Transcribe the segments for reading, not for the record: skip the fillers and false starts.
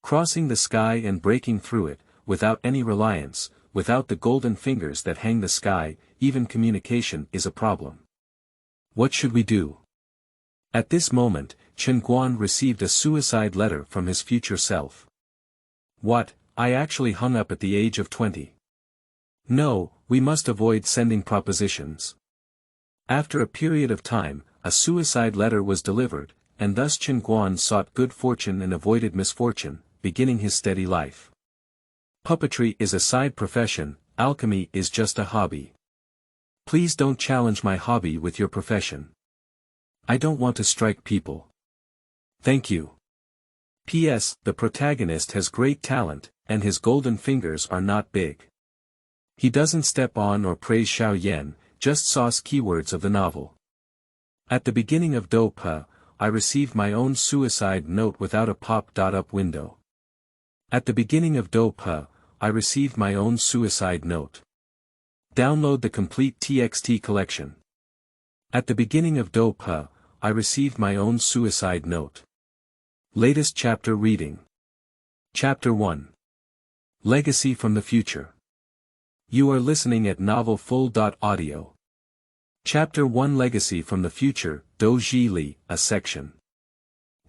Crossing the sky and breaking through it, without any reliance, without the golden fingers that hang the sky, even communication is a problem. What should we do? At this moment, Chen Guan received a suicide letter from his future self. What, I actually hung up at the age of 20. No, we must avoid sending propositions. After a period of time, a suicide letter was delivered, and thus Chen Guan sought good fortune and avoided misfortune, beginning his steady life. Puppetry is a side profession, alchemy is just a hobby. Please don't challenge my hobby with your profession. I don't want to strike people. Thank you. P.S. The protagonist has great talent, and his golden fingers are not big. He doesn't step on or praise Xiao, just sauce keywords of the novel. At the beginning of Do Pa, I received my own suicide note without a pop-up window. At the beginning of Do Pa, I received my own suicide note. Download the complete TXT collection. At the beginning of Do Pa, I received my own suicide note. Latest chapter reading. Chapter 1. Legacy from the Future. You are listening at novelfull.audio. Chapter 1 Legacy from the Future, Do Ji Li, a section.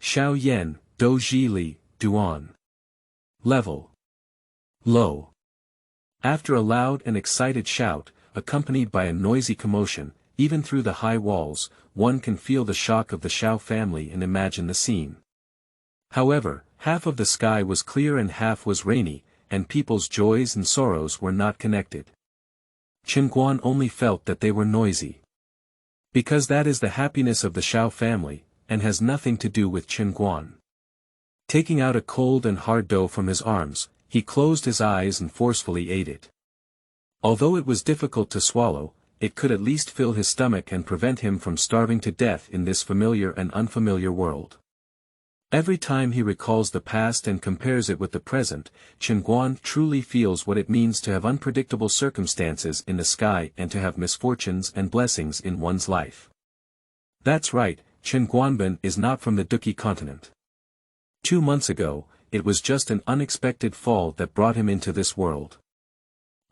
Xiao Yan, Do Ji Li, Duan. Level. Low. After a loud and excited shout, accompanied by a noisy commotion, even through the high walls, one can feel the shock of the Xiao family and imagine the scene. However, half of the sky was clear and half was rainy, and people's joys and sorrows were not connected. Chen Guan only felt that they were noisy. Because that is the happiness of the Xiao family, and has nothing to do with Chen Guan. Taking out a cold and hard dough from his arms, he closed his eyes and forcefully ate it. Although it was difficult to swallow, it could at least fill his stomach and prevent him from starving to death in this familiar and unfamiliar world. Every time he recalls the past and compares it with the present, Chen Guan truly feels what it means to have unpredictable circumstances in the sky and to have misfortunes and blessings in one's life. That's right, Chen Guanban is not from the Duki continent. 2 months ago, it was just an unexpected fall that brought him into this world.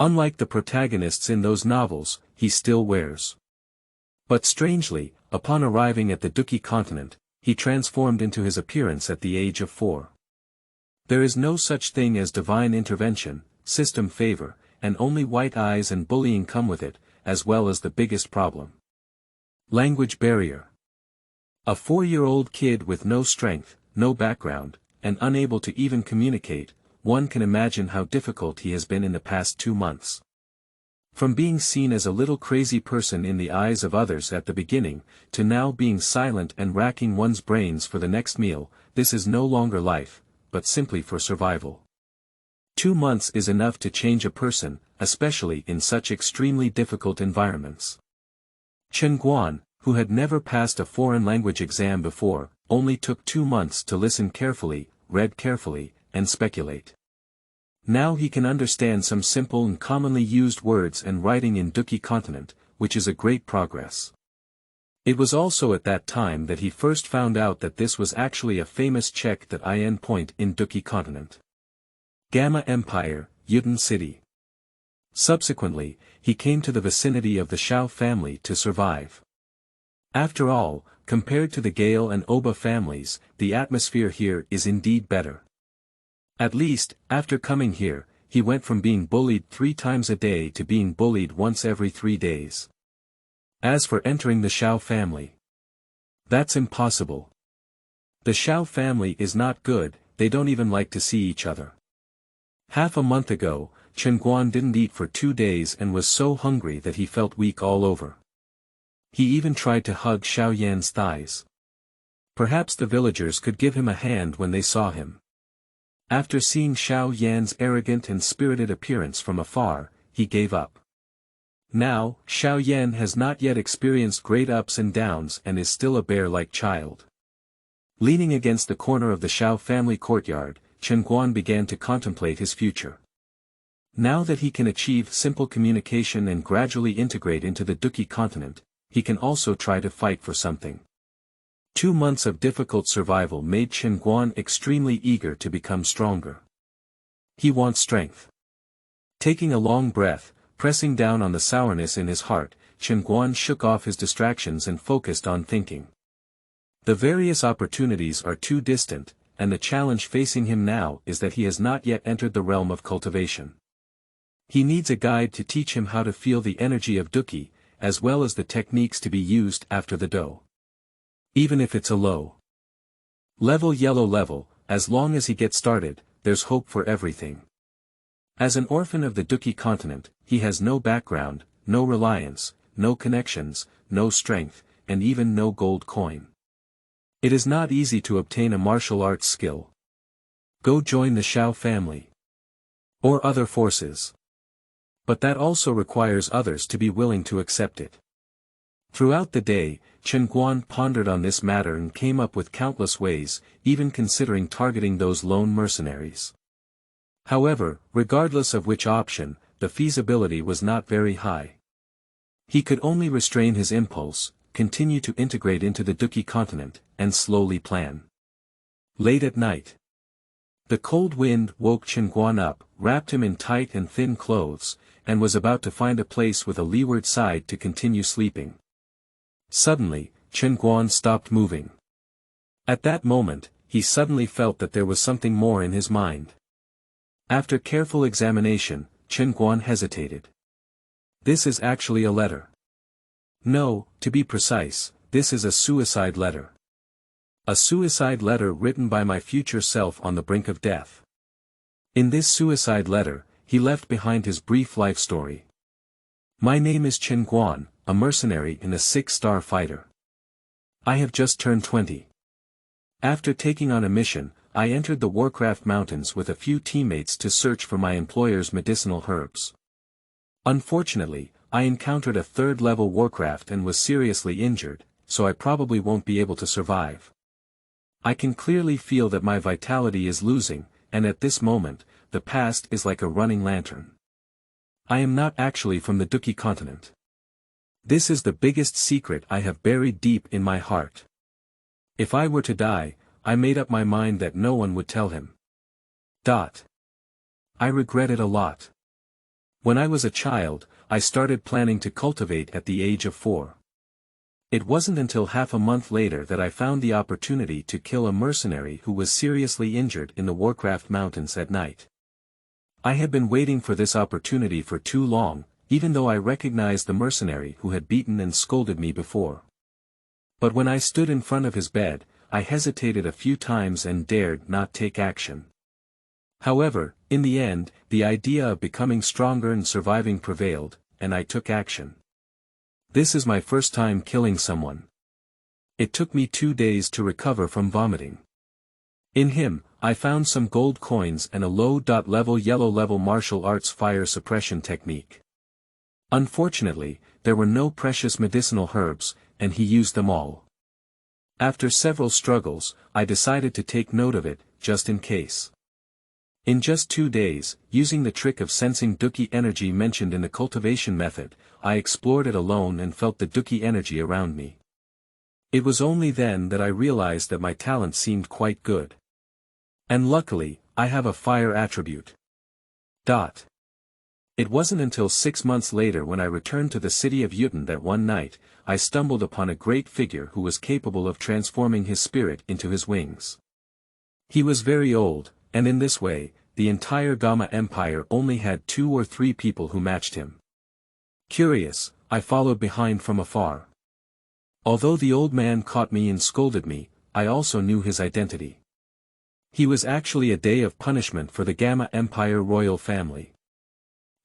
Unlike the protagonists in those novels, he still wears. But strangely, upon arriving at the Duki continent, he transformed into his appearance at the age of 4. There is no such thing as divine intervention, system favor, and only white eyes and bullying come with it, as well as the biggest problem. Language barrier. A 4-year-old kid with no strength, no background, and unable to even communicate, one can imagine how difficult he has been in the past 2 months. From being seen as a little crazy person in the eyes of others at the beginning, to now being silent and racking one's brains for the next meal, this is no longer life, but simply for survival. 2 months is enough to change a person, especially in such extremely difficult environments. Chen Guan, who had never passed a foreign language exam before, only took 2 months to listen carefully, read carefully, and speculate. Now he can understand some simple and commonly used words and writing in Duki continent, which is a great progress. It was also at that time that he first found out that this was actually a famous check that IN point in Duki continent. Gamma Empire, Yuden City. Subsequently, he came to the vicinity of the Xiao family to survive. After all, compared to the Gale and Oba families, the atmosphere here is indeed better. At least, after coming here, he went from being bullied 3 times a day to being bullied once every 3 days. As for entering the Xiao family, that's impossible. The Xiao family is not good, they don't even like to see each other. Half a month ago, Chen Guan didn't eat for 2 days and was so hungry that he felt weak all over. He even tried to hug Xiao Yan's thighs. Perhaps the villagers could give him a hand when they saw him. After seeing Xiao Yan's arrogant and spirited appearance from afar, he gave up. Now, Xiao Yan has not yet experienced great ups and downs and is still a bear-like child. Leaning against the corner of the Xiao family courtyard, Chen Guan began to contemplate his future. Now that he can achieve simple communication and gradually integrate into the Duki continent, he can also try to fight for something. 2 months of difficult survival made Chen Guan extremely eager to become stronger. He wants strength. Taking a long breath, pressing down on the sourness in his heart, Chen Guan shook off his distractions and focused on thinking. The various opportunities are too distant, and the challenge facing him now is that he has not yet entered the realm of cultivation. He needs a guide to teach him how to feel the energy of Duki, as well as the techniques to be used after the dough. Even if it's a low level yellow level, as long as he gets started, there's hope for everything. As an orphan of the Duki continent, he has no background, no reliance, no connections, no strength, and even no gold coin. It is not easy to obtain a martial arts skill. Go join the Xiao family. Or other forces. But that also requires others to be willing to accept it. Throughout the day, Chen Guan pondered on this matter and came up with countless ways, even considering targeting those lone mercenaries. However, regardless of which option, the feasibility was not very high. He could only restrain his impulse, continue to integrate into the Duki continent, and slowly plan. Late at night. The cold wind woke Chen Guan up, wrapped him in tight and thin clothes, and was about to find a place with a leeward side to continue sleeping. Suddenly, Chen Guan stopped moving. At that moment, he suddenly felt that there was something more in his mind. After careful examination, Chen Guan hesitated. This is actually a letter. No, to be precise, this is a suicide letter. A suicide letter written by my future self on the brink of death. In this suicide letter, he left behind his brief life story. My name is Chen Guan, a mercenary and a 6-star fighter. I have just turned 20. After taking on a mission, I entered the Warcraft Mountains with a few teammates to search for my employer's medicinal herbs. Unfortunately, I encountered a 3rd-level Warcraft and was seriously injured, so I probably won't be able to survive. I can clearly feel that my vitality is losing, and at this moment, the past is like a running lantern. I am not actually from the Duki continent. This is the biggest secret I have buried deep in my heart. If I were to die, I made up my mind that no one would tell him. I regret it a lot. When I was a child, I started planning to cultivate at the age of 4. It wasn't until half a month later that I found the opportunity to kill a mercenary who was seriously injured in the Warcraft Mountains at night. I had been waiting for this opportunity for too long, even though I recognized the mercenary who had beaten and scolded me before. But when I stood in front of his bed, I hesitated a few times and dared not take action. However, in the end, the idea of becoming stronger and surviving prevailed, and I took action. This is my first time killing someone. It took me 2 days to recover from vomiting. In him, I found some gold coins and a low-level yellow-level martial arts fire suppression technique. Unfortunately, there were no precious medicinal herbs, and he used them all. After several struggles, I decided to take note of it, just in case. In just 2 days, using the trick of sensing Duki energy mentioned in the cultivation method, I explored it alone and felt the Duki energy around me. It was only then that I realized that my talent seemed quite good. And luckily, I have a fire attribute. It wasn't until 6 months later when I returned to the city of Yuten that one night, I stumbled upon a great figure who was capable of transforming his spirit into his wings. He was very old, and in this way, the entire Gamma Empire only had 2 or 3 people who matched him. Curious, I followed behind from afar. Although the old man caught me and scolded me, I also knew his identity. He was actually a day of punishment for the Gamma Empire royal family.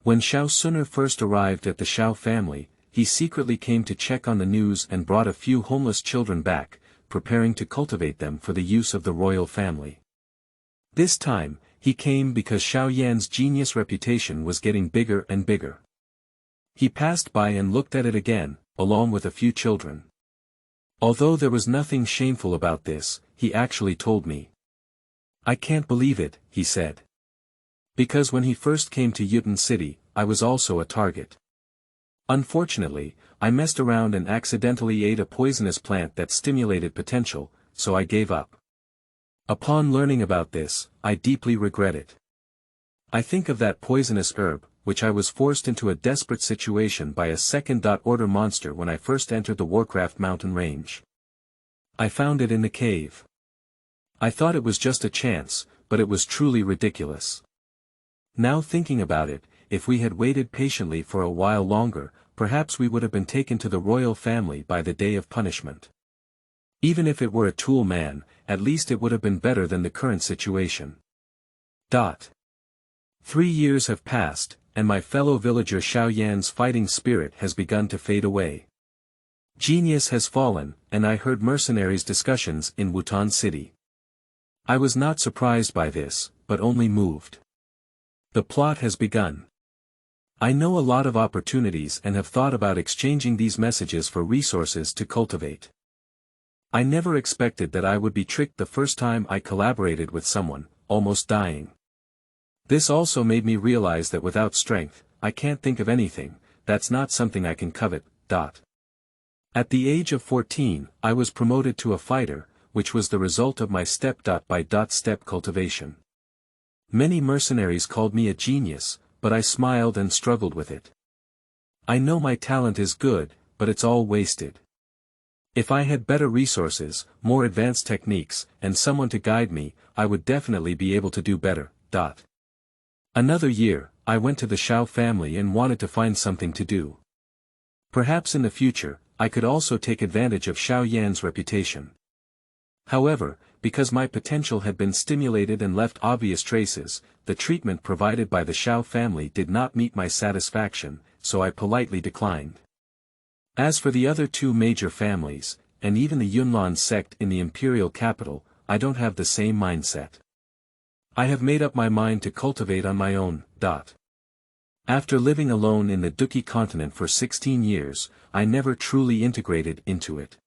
When Xiao Suner first arrived at the Xiao family, he secretly came to check on the news and brought a few homeless children back, preparing to cultivate them for the use of the royal family. This time, he came because Xiao Yan's genius reputation was getting bigger and bigger. He passed by and looked at it again, along with a few children. Although there was nothing shameful about this, he actually told me. I can't believe it, he said. Because when he first came to Yuten City, I was also a target. Unfortunately, I messed around and accidentally ate a poisonous plant that stimulated potential, so I gave up. Upon learning about this, I deeply regret it. I think of that poisonous herb, which I was forced into a desperate situation by a second-order monster when I first entered the Warcraft mountain range. I found it in the cave. I thought it was just a chance, but it was truly ridiculous. Now thinking about it, if we had waited patiently for a while longer, perhaps we would have been taken to the royal family by the day of punishment. Even if it were a tool man, at least it would have been better than the current situation. 3 years have passed, and my fellow villager Xiao Yan's fighting spirit has begun to fade away. Genius has fallen, and I heard mercenaries' discussions in Wutan City. I was not surprised by this, but only moved. The plot has begun. I know a lot of opportunities and have thought about exchanging these messages for resources to cultivate. I never expected that I would be tricked the first time I collaborated with someone, almost dying. This also made me realize that without strength, I can't think of anything, that's not something I can covet. At the age of 14, I was promoted to a fighter, which was the result of my step-by-step cultivation. Many mercenaries called me a genius, but I smiled and struggled with it. I know my talent is good, but it's all wasted. If I had better resources, more advanced techniques, and someone to guide me, I would definitely be able to do better. Another year, I went to the Xiao family and wanted to find something to do. Perhaps in the future, I could also take advantage of Xiao Yan's reputation. However, because my potential had been stimulated and left obvious traces, the treatment provided by the Xiao family did not meet my satisfaction, so I politely declined. As for the other 2 major families, and even the Yunlan sect in the imperial capital, I don't have the same mindset. I have made up my mind to cultivate on my own. After living alone in the Duki continent for 16 years, I never truly integrated into it.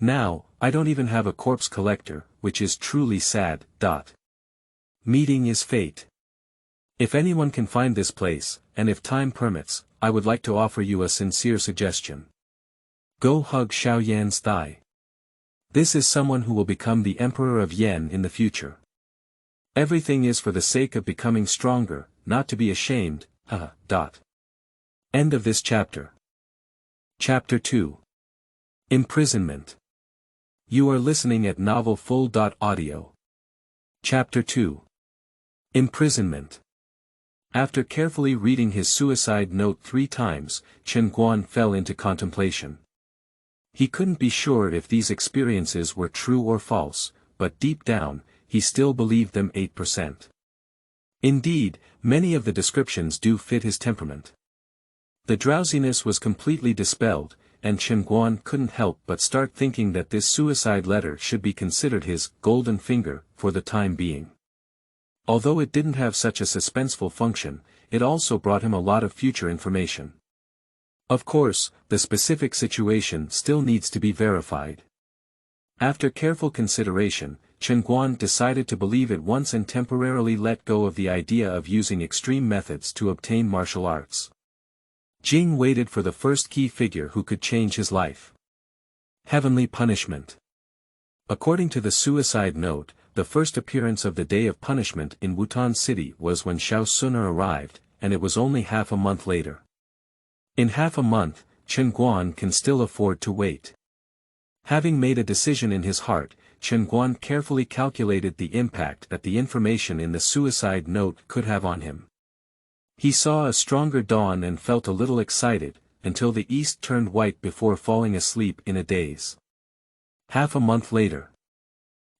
Now, I don't even have a corpse collector, which is truly sad. Meeting is fate. If anyone can find this place, and if time permits, I would like to offer you a sincere suggestion. Go hug Xiao Yan's thigh. This is someone who will become the Emperor of Yen in the future. Everything is for the sake of becoming stronger, not to be ashamed. End of this chapter. Chapter 2. Imprisonment. You are listening at novelfull.audio. Chapter 2. Imprisonment. After carefully reading his suicide note 3 times, Chen Guan fell into contemplation. He couldn't be sure if these experiences were true or false, but deep down, he still believed them 8%. Indeed, many of the descriptions do fit his temperament. The drowsiness was completely dispelled, and Chen Guan couldn't help but start thinking that this suicide letter should be considered his golden finger for the time being. Although it didn't have such a suspenseful function, it also brought him a lot of future information. Of course, the specific situation still needs to be verified. After careful consideration, Chen Guan decided to believe it once and temporarily let go of the idea of using extreme methods to obtain martial arts. Jing waited for the first key figure who could change his life. Heavenly punishment. According to the suicide note, the first appearance of the day of punishment in Wutan City was when Xiao Suner arrived, and it was only half a month later. In half a month, Chen Guan can still afford to wait. Having made a decision in his heart, Chen Guan carefully calculated the impact that the information in the suicide note could have on him. He saw a stronger dawn and felt a little excited, until the east turned white before falling asleep in a daze. Half a month later.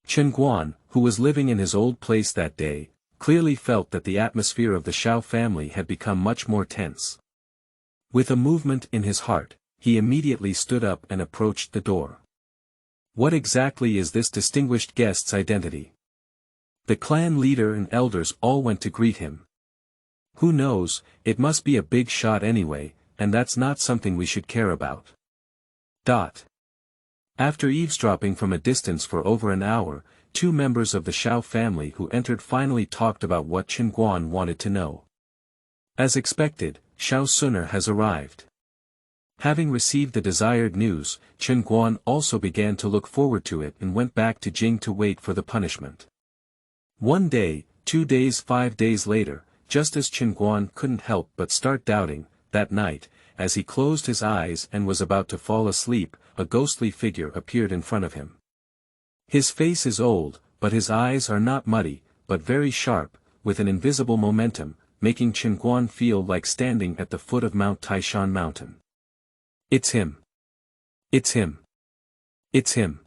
Chen Guan, who was living in his old place that day, clearly felt that the atmosphere of the Xiao family had become much more tense. With a movement in his heart, he immediately stood up and approached the door. What exactly is this distinguished guest's identity? The clan leader and elders all went to greet him. Who knows, it must be a big shot anyway, and that's not something we should care about. After eavesdropping from a distance for over an hour, 2 members of the Xiao family who entered finally talked about what Chen Guan wanted to know. As expected, Xiao Suner has arrived. Having received the desired news, Chen Guan also began to look forward to it and went back to Jing to wait for the punishment. 1 day, 2 days, 5 days later, just as Chen Guan couldn't help but start doubting, that night, as he closed his eyes and was about to fall asleep, a ghostly figure appeared in front of him. His face is old, but his eyes are not muddy, but very sharp, with an invisible momentum, making Chen Guan feel like standing at the foot of Mount Taishan Mountain. It's him. It's him. It's him.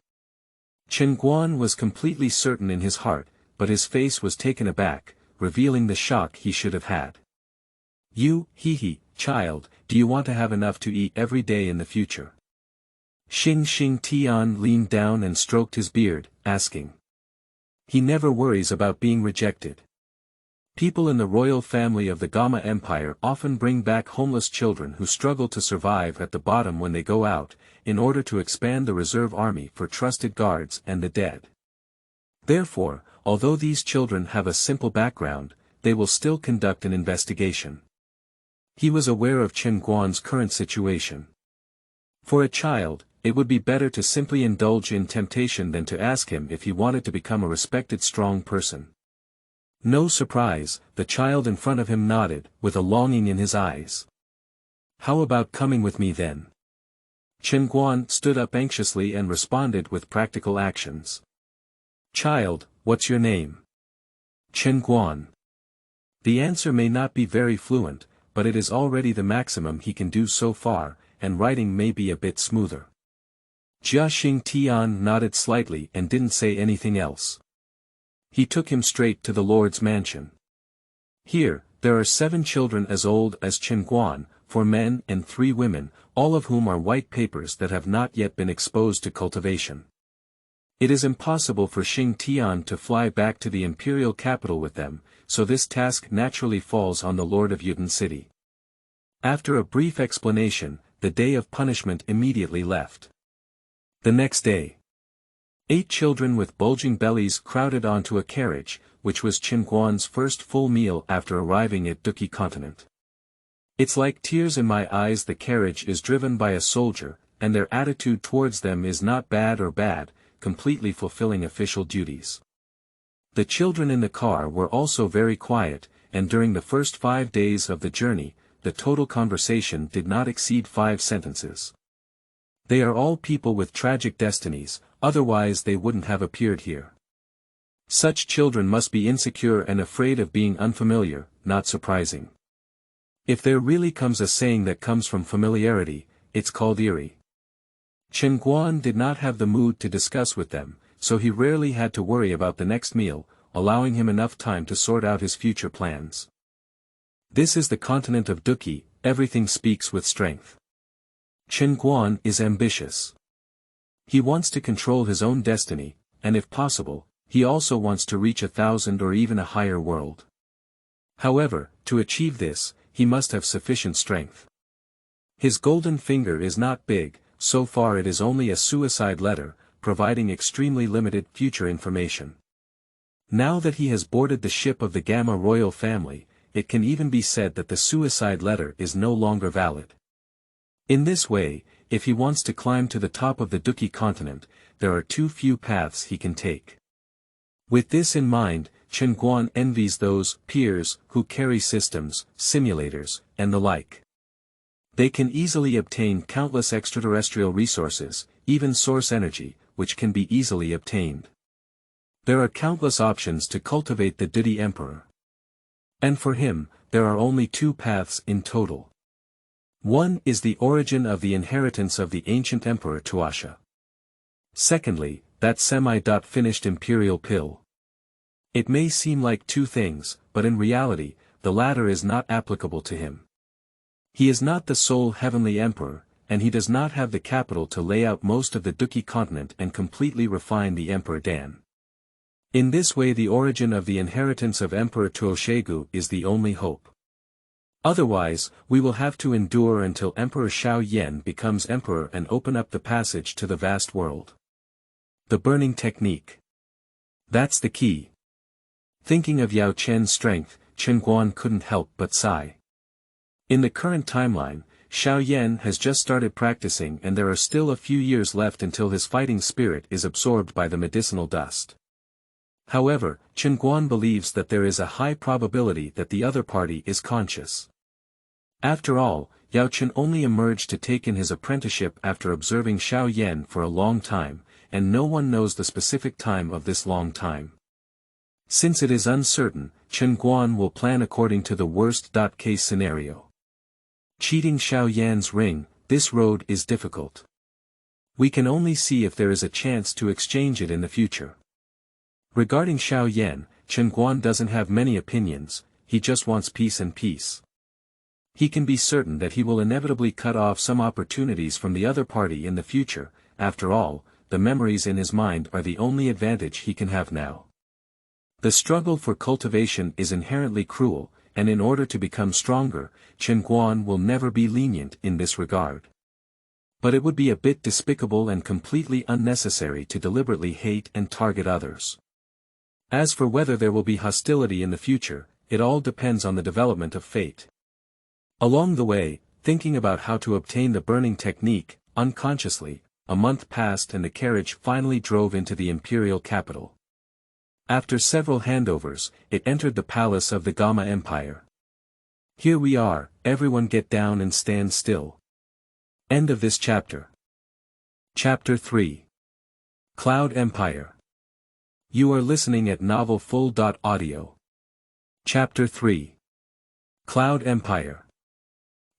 Chen Guan was completely certain in his heart, but his face was taken aback, revealing the shock he should have had. You, child, do you want to have enough to eat every day in the future? Xing Tian leaned down and stroked his beard, asking. He never worries about being rejected. People in the royal family of the Gama Empire often bring back homeless children who struggle to survive at the bottom when they go out, in order to expand the reserve army for trusted guards and the dead. Therefore, although these children have a simple background, they will still conduct an investigation. He was aware of Chen Guan's current situation. For a child, it would be better to simply indulge in temptation than to ask him if he wanted to become a respected strong person. No surprise, the child in front of him nodded, with a longing in his eyes. How about coming with me then? Chen Guan stood up anxiously and responded with practical actions. Child, what's your name? Chen Guan. The answer may not be very fluent, but it is already the maximum he can do so far, and writing may be a bit smoother. Xing Tian nodded slightly and didn't say anything else. He took him straight to the Lord's mansion. Here, there are 7 children as old as Chen Guan, 4 men and 3 women, all of whom are white papers that have not yet been exposed to cultivation. It is impossible for Xing Tian to fly back to the imperial capital with them, so this task naturally falls on the Lord of Yuden City. After a brief explanation, the day of punishment immediately left. The next day, 8 children with bulging bellies crowded onto a carriage, which was Chen Guan's first full meal after arriving at Duki continent. It's like tears in my eyes. The carriage is driven by a soldier, and their attitude towards them is not bad or bad, completely fulfilling official duties. The children in the car were also very quiet, and during the first 5 days of the journey, the total conversation did not exceed 5 sentences. They are all people with tragic destinies, otherwise they wouldn't have appeared here. Such children must be insecure and afraid of being unfamiliar, not surprising. If there really comes a saying that comes from familiarity, it's called eerie. Chen Guan did not have the mood to discuss with them, so he rarely had to worry about the next meal, allowing him enough time to sort out his future plans. This is the continent of Duki, everything speaks with strength. Chen Guan is ambitious. He wants to control his own destiny, and if possible, he also wants to reach 1,000 or even a higher world. However, to achieve this, he must have sufficient strength. His golden finger is not big, so far it is only a suicide letter, providing extremely limited future information. Now that he has boarded the ship of the Gamma royal family, it can even be said that the suicide letter is no longer valid. In this way, if he wants to climb to the top of the Duki continent, there are too few paths he can take. With this in mind, Chen Guan envies those peers who carry systems, simulators, and the like. They can easily obtain countless extraterrestrial resources, even source energy, which can be easily obtained. There are countless options to cultivate the Duty Emperor. And for him, there are only 2 paths in total. One is the origin of the inheritance of the ancient Emperor Tuasha. Secondly, that semi-finished imperial pill. It may seem like 2 things, but in reality, the latter is not applicable to him. He is not the sole heavenly emperor, and he does not have the capital to lay out most of the Duki continent and completely refine the Emperor Dan. In this way the origin of the inheritance of Emperor Tuoshegu is the only hope. Otherwise, we will have to endure until Emperor Xiao Yan becomes emperor and open up the passage to the vast world. The burning technique. That's the key. Thinking of Yao Chen's strength, Chen Guan couldn't help but sigh. In the current timeline, Xiao Yan has just started practicing and there are still a few years left until his fighting spirit is absorbed by the medicinal dust. However, Chen Guan believes that there is a high probability that the other party is conscious. After all, Yao Chen only emerged to take in his apprenticeship after observing Xiao Yan for a long time, and no one knows the specific time of this long time. Since it is uncertain, Chen Guan will plan according to the worst-case scenario. Cheating Xiao Yan's ring, this road is difficult. We can only see if there is a chance to exchange it in the future. Regarding Xiao Yan, Chen Guan doesn't have many opinions, he just wants peace and peace. He can be certain that he will inevitably cut off some opportunities from the other party in the future. After all, the memories in his mind are the only advantage he can have now. The struggle for cultivation is inherently cruel, and in order to become stronger, Chen Guan will never be lenient in this regard. But it would be a bit despicable and completely unnecessary to deliberately hate and target others. As for whether there will be hostility in the future, it all depends on the development of fate. Along the way, thinking about how to obtain the burning technique, unconsciously, a month passed and the carriage finally drove into the imperial capital. After several handovers, it entered the palace of the Gamma Empire. Here we are, everyone get down and stand still. End of this chapter. Chapter 3. Cloud Empire. You are listening at novelfull.audio. Chapter 3. Cloud Empire.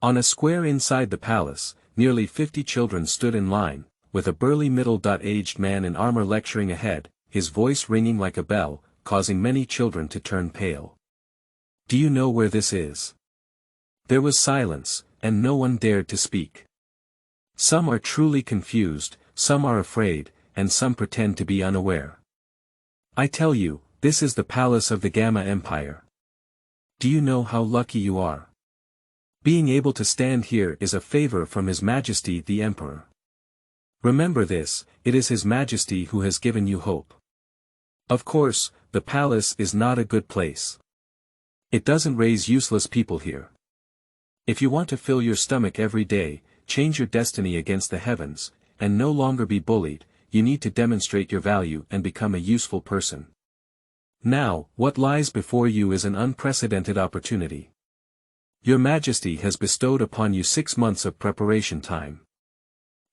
On a square inside the palace, nearly 50 children stood in line, with a burly middle-aged man in armor lecturing ahead, his voice ringing like a bell, causing many children to turn pale. Do you know where this is? There was silence, and no one dared to speak. Some are truly confused, some are afraid, and some pretend to be unaware. I tell you, this is the palace of the Gamma Empire. Do you know how lucky you are? Being able to stand here is a favor from His Majesty the Emperor. Remember this, it is His Majesty who has given you hope. Of course, the palace is not a good place. It doesn't raise useless people here. If you want to fill your stomach every day, change your destiny against the heavens, and no longer be bullied, you need to demonstrate your value and become a useful person. Now, what lies before you is an unprecedented opportunity. Your Majesty has bestowed upon you 6 months of preparation time.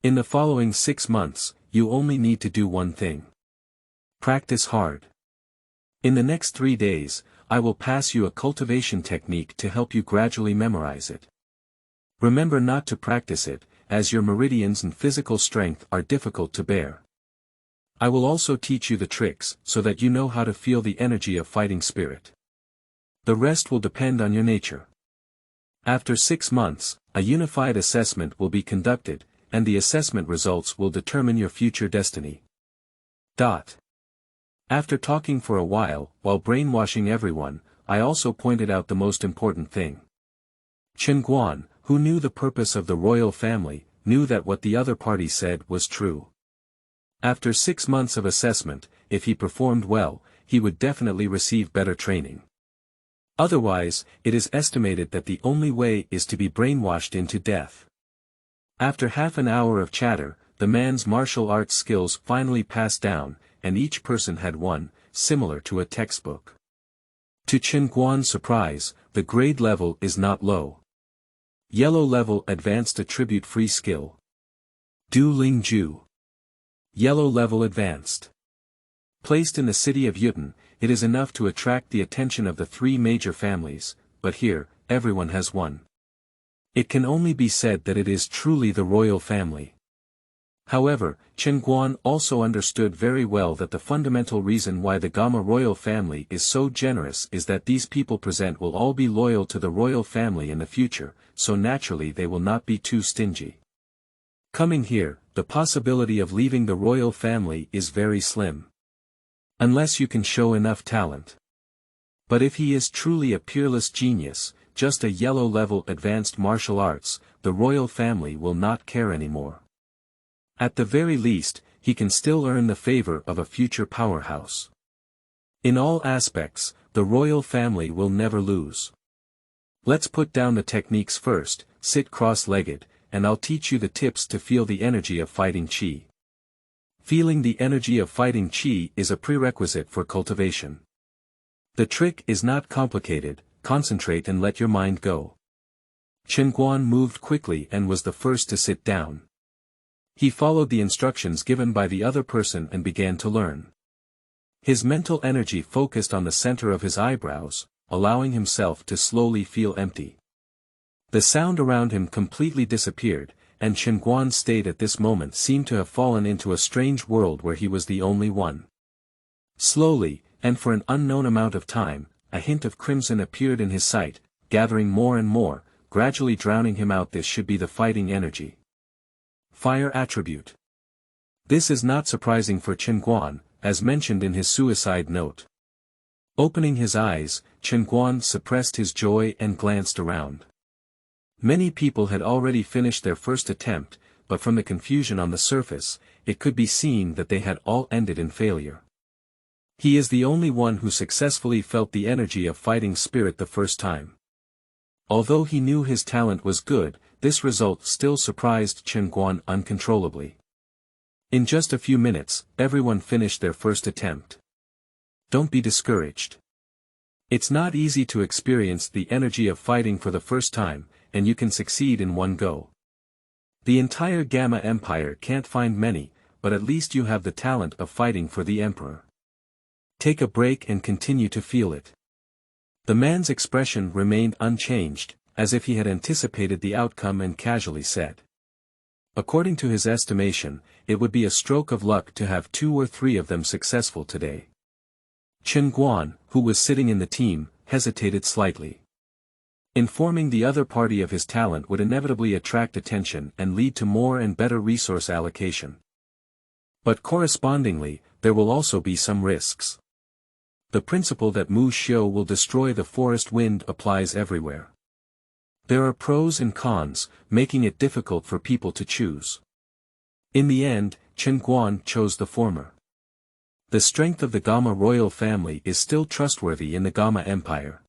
In the following 6 months, you only need to do one thing. Practice hard. In the next 3 days, I will pass you a cultivation technique to help you gradually memorize it. Remember not to practice it, as your meridians and physical strength are difficult to bear. I will also teach you the tricks so that you know how to feel the energy of fighting spirit. The rest will depend on your nature. After 6 months, a unified assessment will be conducted, and the assessment results will determine your future destiny. After talking for a while brainwashing everyone, I also pointed out the most important thing. Chen Guan, who knew the purpose of the royal family, knew that what the other party said was true. After 6 months of assessment, if he performed well, he would definitely receive better training. Otherwise, it is estimated that the only way is to be brainwashed into death. After half an hour of chatter, the man's martial arts skills finally passed down, and each person had one, similar to a textbook. To Chen Guan's surprise, the grade level is not low. Yellow level advanced attribute free skill. Du Ling Ju. Yellow level advanced. Placed in the city of Yuten, it is enough to attract the attention of the 3 major families, but here, everyone has one. It can only be said that it is truly the royal family. However, Chen Guan also understood very well that the fundamental reason why the Gamma royal family is so generous is that these people present will all be loyal to the royal family in the future, so naturally they will not be too stingy. Coming here, the possibility of leaving the royal family is very slim. Unless you can show enough talent. But if he is truly a peerless genius, just a yellow level advanced martial arts, the royal family will not care anymore. At the very least, he can still earn the favor of a future powerhouse. In all aspects, the royal family will never lose. Let's put down the techniques first, sit cross-legged, and I'll teach you the tips to feel the energy of fighting qi. Feeling the energy of fighting qi is a prerequisite for cultivation. The trick is not complicated, concentrate and let your mind go. Chen Guan moved quickly and was the first to sit down. He followed the instructions given by the other person and began to learn. His mental energy focused on the center of his eyebrows, allowing himself to slowly feel empty. The sound around him completely disappeared, and Chen Guan stayed at this moment seemed to have fallen into a strange world where he was the only one. Slowly, and for an unknown amount of time, a hint of crimson appeared in his sight, gathering more and more, gradually drowning him out. This should be the fighting energy. Fire attribute. This is not surprising for Chen Guan, as mentioned in his suicide note. Opening his eyes, Chen Guan suppressed his joy and glanced around. Many people had already finished their first attempt, but from the confusion on the surface, it could be seen that they had all ended in failure. He is the only one who successfully felt the energy of fighting spirit the first time. Although he knew his talent was good, this result still surprised Chen Guan uncontrollably. In just a few minutes, everyone finished their first attempt. Don't be discouraged. It's not easy to experience the energy of fighting for the first time, and you can succeed in one go. The entire Gamma Empire can't find many, but at least you have the talent of fighting for the Emperor. Take a break and continue to feel it. The man's expression remained unchanged, as if he had anticipated the outcome and casually said. According to his estimation, it would be a stroke of luck to have 2 or 3 of them successful today. Chen Guan, who was sitting in the team, hesitated slightly. Informing the other party of his talent would inevitably attract attention and lead to more and better resource allocation. But correspondingly, there will also be some risks. The principle that Mu Xiao will destroy the forest wind applies everywhere. There are pros and cons, making it difficult for people to choose. In the end, Chen Guan chose the former. The strength of the Gamma royal family is still trustworthy in the Gamma Empire.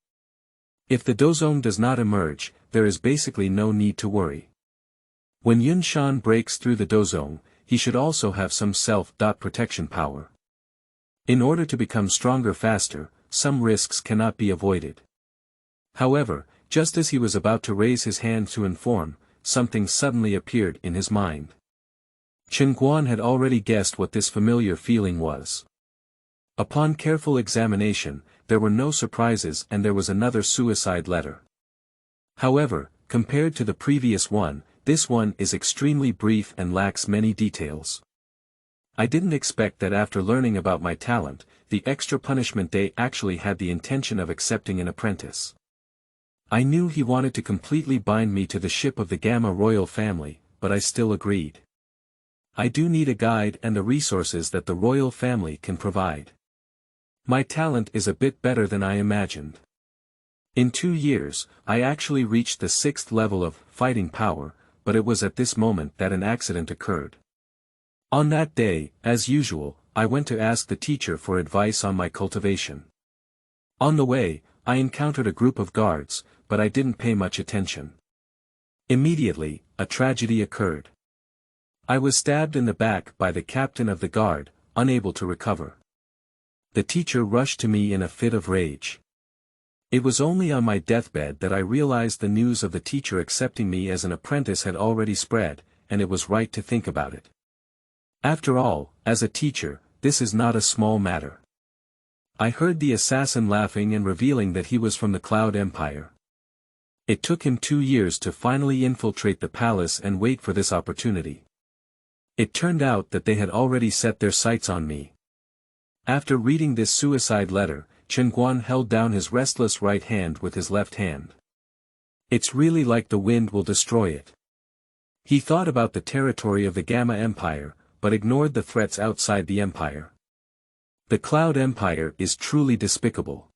If the Dozong does not emerge, there is basically no need to worry. When Yun Shan breaks through the Dozong, he should also have some self-protection power. In order to become stronger faster, some risks cannot be avoided. However, just as he was about to raise his hand to inform, something suddenly appeared in his mind. Chen Guan had already guessed what this familiar feeling was. Upon careful examination, there were no surprises and there was another suicide letter. However, compared to the previous one, this one is extremely brief and lacks many details. I didn't expect that after learning about my talent, the extra punishment day actually had the intention of accepting an apprentice. I knew he wanted to completely bind me to the ship of the Gamma royal family, but I still agreed. I do need a guide and the resources that the royal family can provide. My talent is a bit better than I imagined. In 2 years, I actually reached the 6th level of fighting power, but it was at this moment that an accident occurred. On that day, as usual, I went to ask the teacher for advice on my cultivation. On the way, I encountered a group of guards, but I didn't pay much attention. Immediately, a tragedy occurred. I was stabbed in the back by the captain of the guard, unable to recover. The teacher rushed to me in a fit of rage. It was only on my deathbed that I realized the news of the teacher accepting me as an apprentice had already spread, and it was right to think about it. After all, as a teacher, this is not a small matter. I heard the assassin laughing and revealing that he was from the Cloud Empire. It took him 2 years to finally infiltrate the palace and wait for this opportunity. It turned out that they had already set their sights on me. After reading this suicide letter, Chen Guan held down his restless right hand with his left hand. It's really like the wind will destroy it. He thought about the territory of the Gamma Empire, but ignored the threats outside the empire. The Cloud Empire is truly despicable.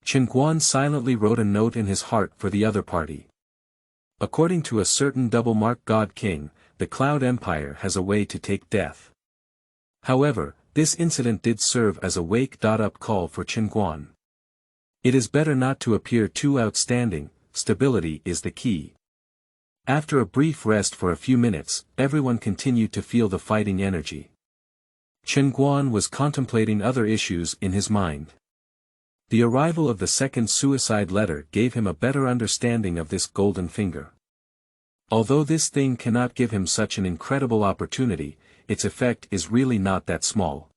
Chen Guan silently wrote a note in his heart for the other party. According to a certain double-marked God King, the Cloud Empire has a way to take death. However, this incident did serve as a wake-up call for Chen Guan. It is better not to appear too outstanding, stability is the key. After a brief rest for a few minutes, everyone continued to feel the fighting energy. Chen Guan was contemplating other issues in his mind. The arrival of the second suicide letter gave him a better understanding of this golden finger. Although this thing cannot give him such an incredible opportunity, its effect is really not that small.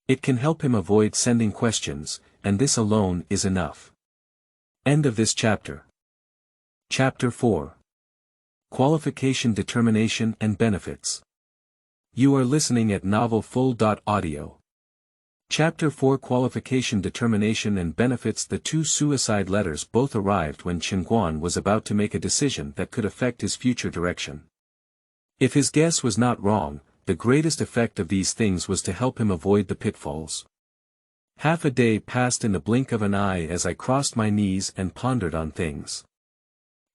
It can help him avoid sending questions, and this alone is enough. End of this chapter. Chapter 4. Qualification, Determination and Benefits. You are listening at novelfull.audio. Chapter 4, Qualification, Determination and Benefits. The two suicide letters both arrived when Chen Guan was about to make a decision that could affect his future direction. If his guess was not wrong, the greatest effect of these things was to help him avoid the pitfalls. Half a day passed in the blink of an eye as I crossed my knees and pondered on things.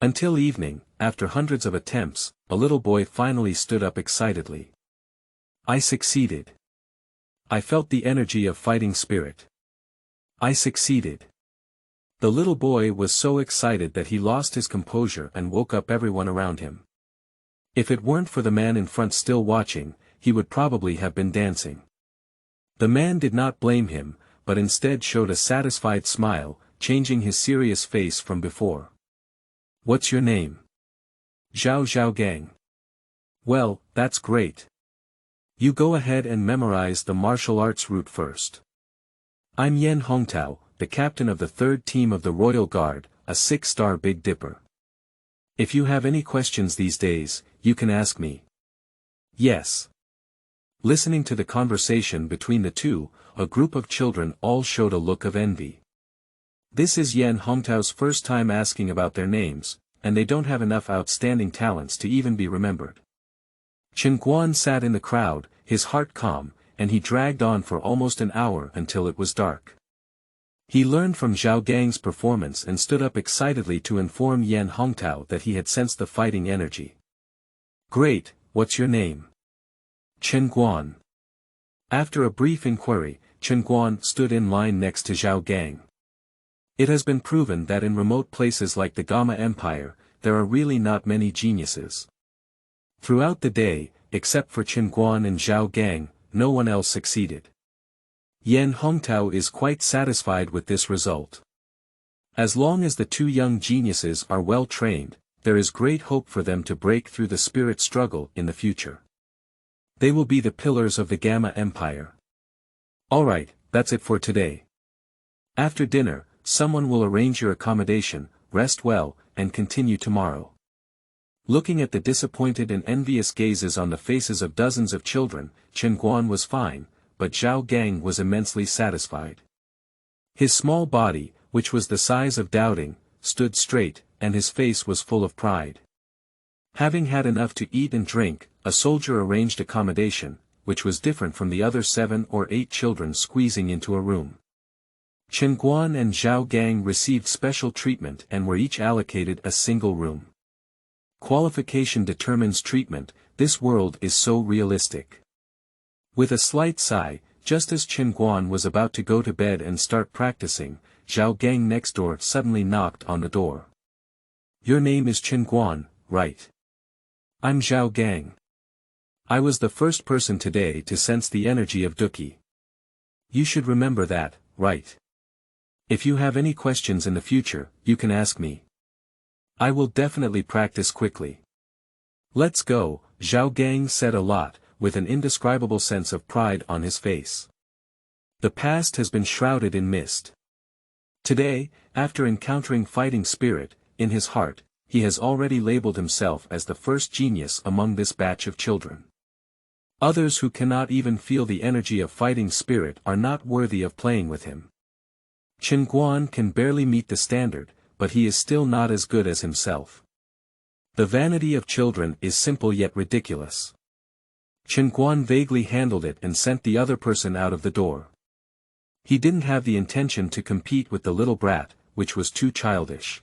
Until evening, after hundreds of attempts, a little boy finally stood up excitedly. I succeeded. I felt the energy of fighting spirit. I succeeded. The little boy was so excited that he lost his composure and woke up everyone around him. If it weren't for the man in front still watching, he would probably have been dancing. The man did not blame him, but instead showed a satisfied smile, changing his serious face from before. What's your name? Xiao Gang. Well, that's great. You go ahead and memorize the martial arts route first. I'm Yan Hongtao, the captain of the 3rd team of the Royal Guard, a 6-star Big Dipper. If you have any questions these days, you can ask me. Yes. Listening to the conversation between the two, a group of children all showed a look of envy. This is Yan Hongtao's first time asking about their names, and they don't have enough outstanding talents to even be remembered. Chen Guan sat in the crowd, his heart calm, and he dragged on for almost an hour until it was dark. He learned from Xiao Gang's performance and stood up excitedly to inform Yan Hongtao that he had sensed the fighting energy. Great, what's your name? Chen Guan. After a brief inquiry, Chen Guan stood in line next to Xiao Gang. It has been proven that in remote places like the Gamma Empire, there are really not many geniuses. Throughout the day, except for Chen Guan and Xiao Gang, no one else succeeded. Yan Hongtao is quite satisfied with this result. As long as the two young geniuses are well trained, there is great hope for them to break through the spirit struggle in the future. They will be the pillars of the Gamma Empire. Alright, that's it for today. After dinner, someone will arrange your accommodation, rest well, and continue tomorrow. Looking at the disappointed and envious gazes on the faces of dozens of children, Chen Guan was fine, but Xiao Gang was immensely satisfied. His small body, which was the size of doubting, stood straight, and his face was full of pride. Having had enough to eat and drink, a soldier arranged accommodation, which was different from the other 7 or 8 children squeezing into a room. Chen Guan and Xiao Gang received special treatment and were each allocated a single room. Qualification determines treatment, this world is so realistic. With a slight sigh, just as Chen Guan was about to go to bed and start practicing, Xiao Gang next door suddenly knocked on the door. Your name is Chen Guan, right? I'm Xiao Gang. I was the first person today to sense the energy of Duki. You should remember that, right? If you have any questions in the future, you can ask me. I will definitely practice quickly. Let's go, Xiao Gang said a lot, with an indescribable sense of pride on his face. The past has been shrouded in mist. Today, after encountering fighting spirit, in his heart, he has already labeled himself as the first genius among this batch of children. Others who cannot even feel the energy of fighting spirit are not worthy of playing with him. Chen Guan can barely meet the standard, but he is still not as good as himself. The vanity of children is simple yet ridiculous. Chen Guan vaguely handled it and sent the other person out of the door. He didn't have the intention to compete with the little brat, which was too childish.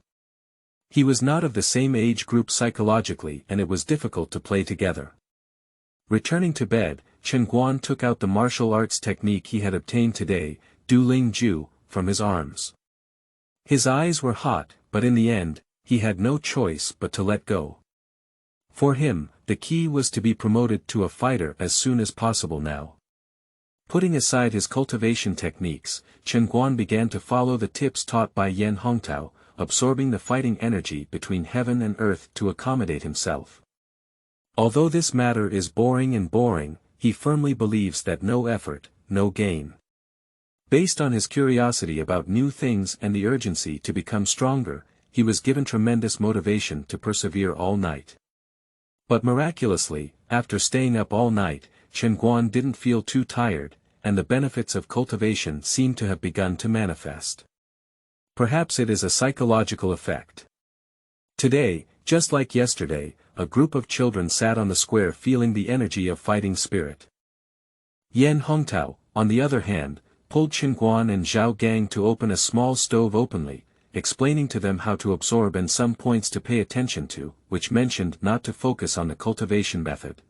He was not of the same age group psychologically and it was difficult to play together. Returning to bed, Chen Guan took out the martial arts technique he had obtained today, Du Ling Ju, from his arms. His eyes were hot, but in the end, he had no choice but to let go. For him, the key was to be promoted to a fighter as soon as possible now. Putting aside his cultivation techniques, Chen Guan began to follow the tips taught by Yan Hongtao, absorbing the fighting energy between heaven and earth to accommodate himself. Although this matter is boring, he firmly believes that no effort, no gain. Based on his curiosity about new things and the urgency to become stronger, he was given tremendous motivation to persevere all night. But miraculously, after staying up all night, Chen Guan didn't feel too tired, and the benefits of cultivation seemed to have begun to manifest. Perhaps it is a psychological effect. Today, just like yesterday, a group of children sat on the square feeling the energy of fighting spirit. Yan Hongtao, on the other hand, pulled Chen Guan and Xiao Gang to open a small stove openly, explaining to them how to absorb and some points to pay attention to, which mentioned not to focus on the cultivation method.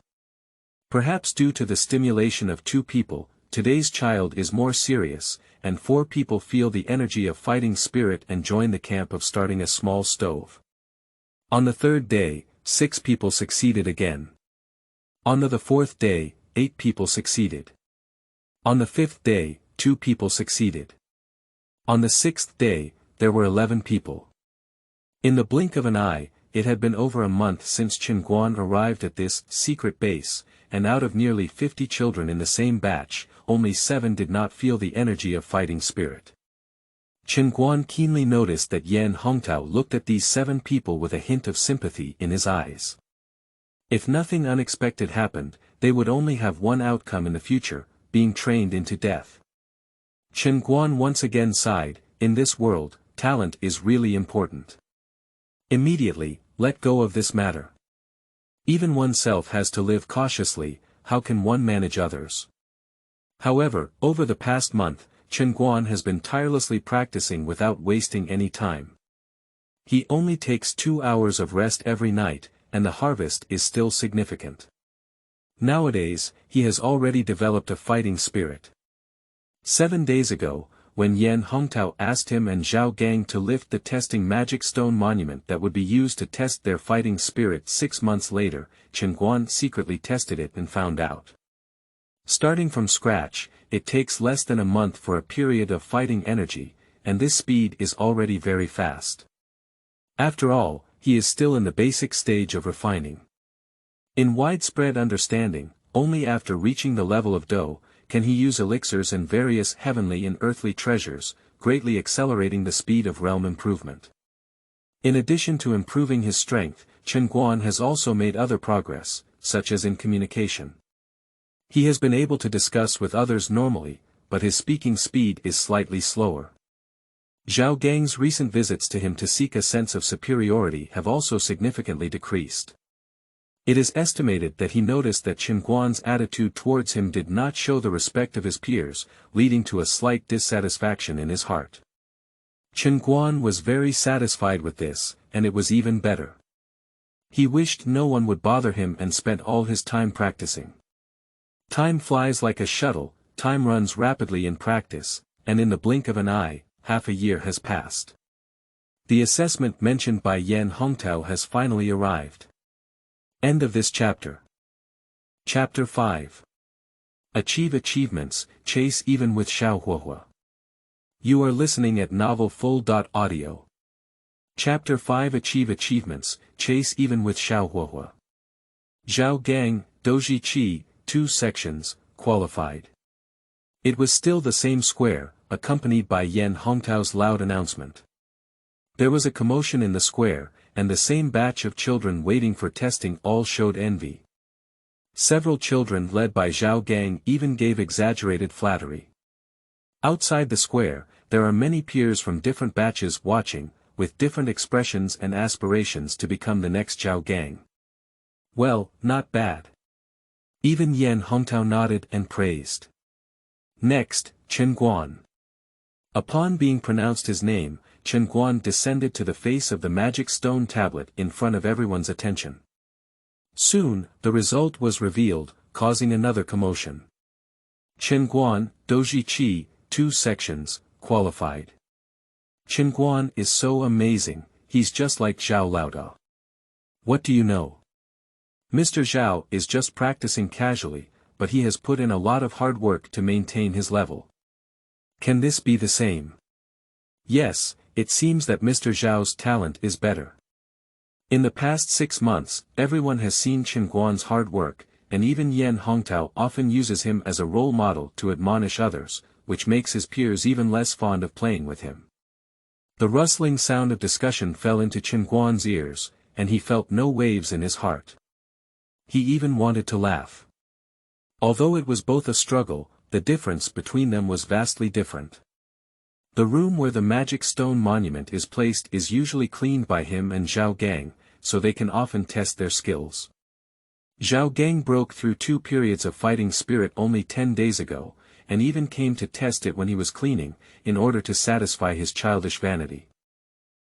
Perhaps due to the stimulation of 2 people, today's child is more serious, and 4 people feel the energy of fighting spirit and join the camp of starting a small stove. On the 3rd day, 6 people succeeded again. On the 4th day, 8 people succeeded. On the 5th day, 2 people succeeded. On the 6th day, there were 11 people. In the blink of an eye, it had been over a month since Chen Guan arrived at this secret base, and out of nearly 50 children in the same batch, only 7 did not feel the energy of fighting spirit. Chen Guan keenly noticed that Yan Hongtao looked at these 7 people with a hint of sympathy in his eyes. If nothing unexpected happened, they would only have one outcome in the future, being trained into death. Chen Guan once again sighed, in this world, talent is really important. Immediately, let go of this matter. Even oneself has to live cautiously, how can one manage others? However, over the past month, Chen Guan has been tirelessly practicing without wasting any time. He only takes 2 hours of rest every night, and the harvest is still significant. Nowadays, he has already developed a fighting spirit. 7 days ago, when Yan Hongtao asked him and Xiao Gang to lift the testing magic stone monument that would be used to test their fighting spirit 6 months later, Chen Guan secretly tested it and found out. Starting from scratch, it takes less than a month for a period of fighting energy, and this speed is already very fast. After all, he is still in the basic stage of refining. In widespread understanding, only after reaching the level of Do, can he use elixirs and various heavenly and earthly treasures, greatly accelerating the speed of realm improvement. In addition to improving his strength, Chen Guan has also made other progress, such as in communication. He has been able to discuss with others normally, but his speaking speed is slightly slower. Xiao Gang's recent visits to him to seek a sense of superiority have also significantly decreased. It is estimated that he noticed that Chen Guan's attitude towards him did not show the respect of his peers, leading to a slight dissatisfaction in his heart. Chen Guan was very satisfied with this, and it was even better. He wished no one would bother him and spent all his time practicing. Time flies like a shuttle, time runs rapidly in practice, and in the blink of an eye, half a year has passed. The assessment mentioned by Yan Hongtao has finally arrived. End of this chapter. Chapter 5. Achieve achievements, chase even with Xiao Huohuo. You are listening at novelfull.audio. Chapter 5. Achieve achievements, chase even with Xiao Huohuo. Xiao Gang, Doji Qi, 2 sections, qualified. It was still the same square, accompanied by Yan Hongtao's loud announcement. There was a commotion in the square, and the same batch of children waiting for testing all showed envy. Several children led by Xiao Gang even gave exaggerated flattery. Outside the square, there are many peers from different batches watching, with different expressions and aspirations to become the next Xiao Gang. Well, not bad. Even Yan Hongtao nodded and praised. Next, Chen Guan. Upon being pronounced his name, Chen Guan descended to the face of the magic stone tablet in front of everyone's attention. Soon, the result was revealed, causing another commotion. Chen Guan, Doji Qi, 2 sections, qualified. Chen Guan is so amazing, he's just like Zhao Laodao. What do you know? Mr. Xiao is just practicing casually, but he has put in a lot of hard work to maintain his level. Can this be the same? Yes, it seems that Mr. Xiao's talent is better. In the past 6 months, everyone has seen Chen Guan's hard work, and even Yan Hongtao often uses him as a role model to admonish others, which makes his peers even less fond of playing with him. The rustling sound of discussion fell into Chen Guan's ears, and he felt no waves in his heart. He even wanted to laugh. Although it was both a struggle, the difference between them was vastly different. The room where the magic stone monument is placed is usually cleaned by him and Zhao Gang, so they can often test their skills. Zhao Gang broke through 2 periods of fighting spirit only 10 days ago, and even came to test it when he was cleaning, in order to satisfy his childish vanity.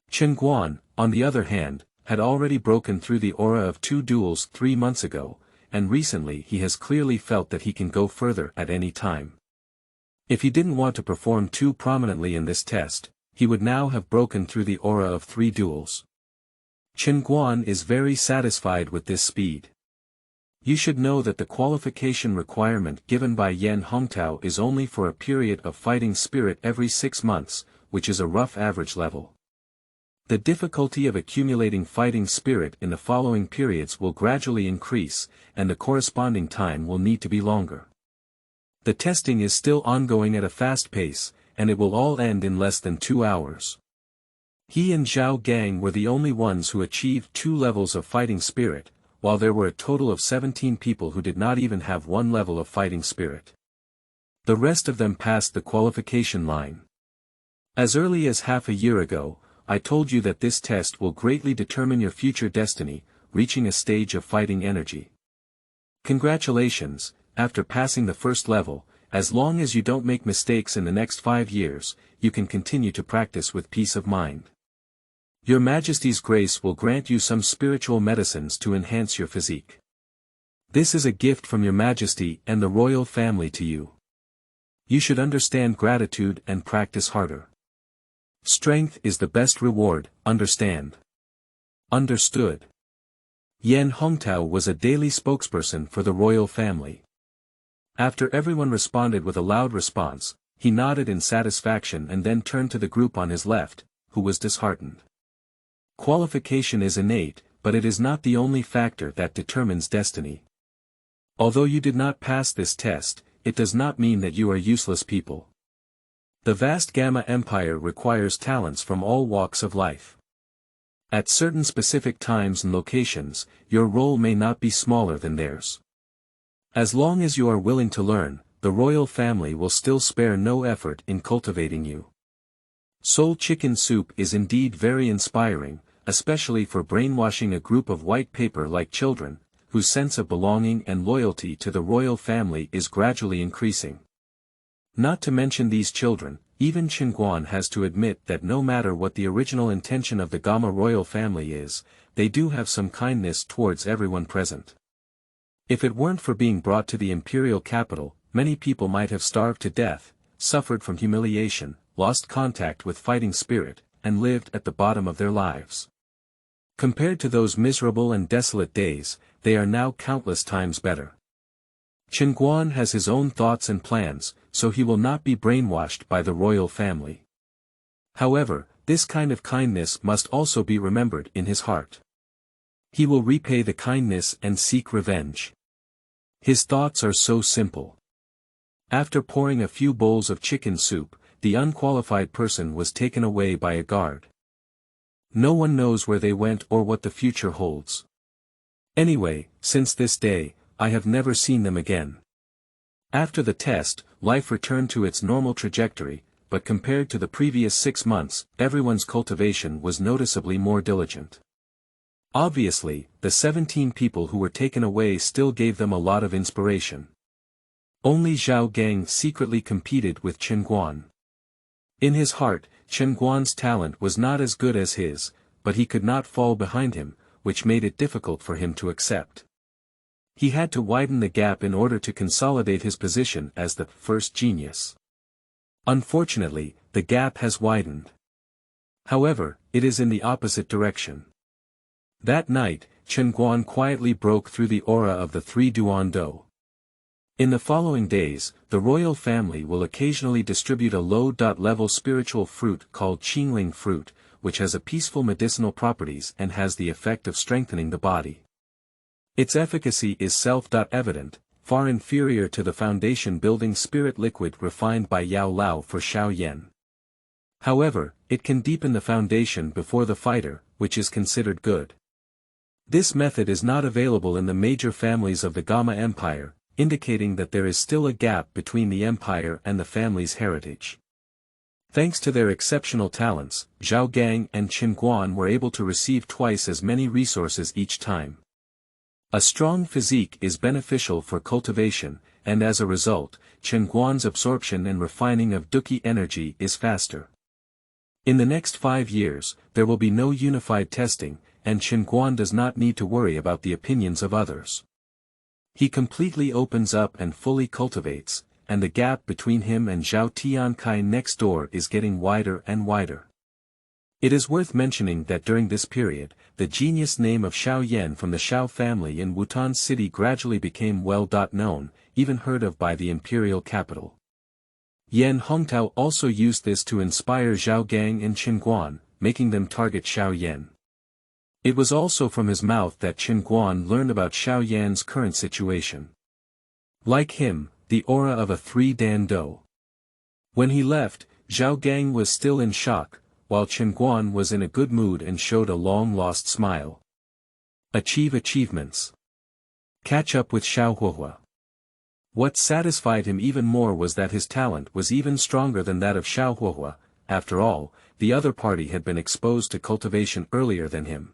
Chen Guan, on the other hand, had already broken through the aura of 2 duels 3 months ago, and recently he has clearly felt that he can go further at any time. If he didn't want to perform too prominently in this test, he would now have broken through the aura of 3 duels. Chen Guan is very satisfied with this speed. You should know that the qualification requirement given by Yan Hongtao is only for a period of fighting spirit every 6 months, which is a rough average level. The difficulty of accumulating fighting spirit in the following periods will gradually increase, and the corresponding time will need to be longer. The testing is still ongoing at a fast pace, and it will all end in less than 2 hours. He and Zhao Gang were the only ones who achieved 2 levels of fighting spirit, while there were a total of 17 people who did not even have 1 level of fighting spirit. The rest of them passed the qualification line. As early as half a year ago, I told you that this test will greatly determine your future destiny, reaching a stage of fighting energy. Congratulations, after passing the first level, as long as you don't make mistakes in the next 5 years, you can continue to practice with peace of mind. Your Majesty's grace will grant you some spiritual medicines to enhance your physique. This is a gift from your Majesty and the royal family to you. You should understand gratitude and practice harder. Strength is the best reward, understand? Understood. Yan Hongtao was a daily spokesperson for the royal family. After everyone responded with a loud response, he nodded in satisfaction and then turned to the group on his left, who was disheartened. Qualification is innate, but it is not the only factor that determines destiny. Although you did not pass this test, it does not mean that you are useless people. The vast Gamma Empire requires talents from all walks of life. At certain specific times and locations, your role may not be smaller than theirs. As long as you are willing to learn, the royal family will still spare no effort in cultivating you. Soul chicken soup is indeed very inspiring, especially for brainwashing a group of white paper like children, whose sense of belonging and loyalty to the royal family is gradually increasing. Not to mention these children, even Chen Guan has to admit that no matter what the original intention of the Gamma royal family is, they do have some kindness towards everyone present. If it weren't for being brought to the imperial capital, many people might have starved to death, suffered from humiliation, lost contact with fighting spirit, and lived at the bottom of their lives. Compared to those miserable and desolate days, they are now countless times better. Chen Guan has his own thoughts and plans, so he will not be brainwashed by the royal family. However, this kind of kindness must also be remembered in his heart. He will repay the kindness and seek revenge. His thoughts are so simple. After pouring a few bowls of chicken soup, the unqualified person was taken away by a guard. No one knows where they went or what the future holds. Anyway, since this day, I have never seen them again. After the test, life returned to its normal trajectory, but compared to the previous 6 months, everyone's cultivation was noticeably more diligent. Obviously, the 17 people who were taken away still gave them a lot of inspiration. Only Zhao Gang secretly competed with Chen Guan. In his heart, Chen Guan's talent was not as good as his, but he could not fall behind him, which made it difficult for him to accept. He had to widen the gap in order to consolidate his position as the first genius. Unfortunately, the gap has widened. However, it is in the opposite direction. That night, Chen Guan quietly broke through the aura of the three Duando. In the following days, the royal family will occasionally distribute a low-level spiritual fruit called Qingling fruit, which has a peaceful medicinal properties and has the effect of strengthening the body. Its efficacy is self-evident, far inferior to the foundation-building spirit liquid refined by Yao Lao for Xiao Yan. However, it can deepen the foundation before the fighter, which is considered good. This method is not available in the major families of the Gama Empire, indicating that there is still a gap between the empire and the family's heritage. Thanks to their exceptional talents, Zhao Gang and Chen Guan were able to receive twice as many resources each time. A strong physique is beneficial for cultivation, and as a result, Chen Guan's absorption and refining of Duqi energy is faster. In the next 5 years, there will be no unified testing, and Chen Guan does not need to worry about the opinions of others. He completely opens up and fully cultivates, and the gap between him and Zhao Tiankai next door is getting wider and wider. It is worth mentioning that during this period, the genius name of Xiao Yan from the Xiao family in Wutan City gradually became well-known, even heard of by the imperial capital. Yan Hongtao also used this to inspire Zhao Gang and Chen Guan, making them target Xiao Yan. It was also from his mouth that Chen Guan learned about Xiao Yan's current situation. Like him, the aura of a three-dan do. When he left, Zhao Gang was still in shock, while Chen Guan was in a good mood and showed a long-lost smile. Achieve achievements. Catch up with Huohuo. What satisfied him even more was that his talent was even stronger than that of Huohuo. After all, the other party had been exposed to cultivation earlier than him.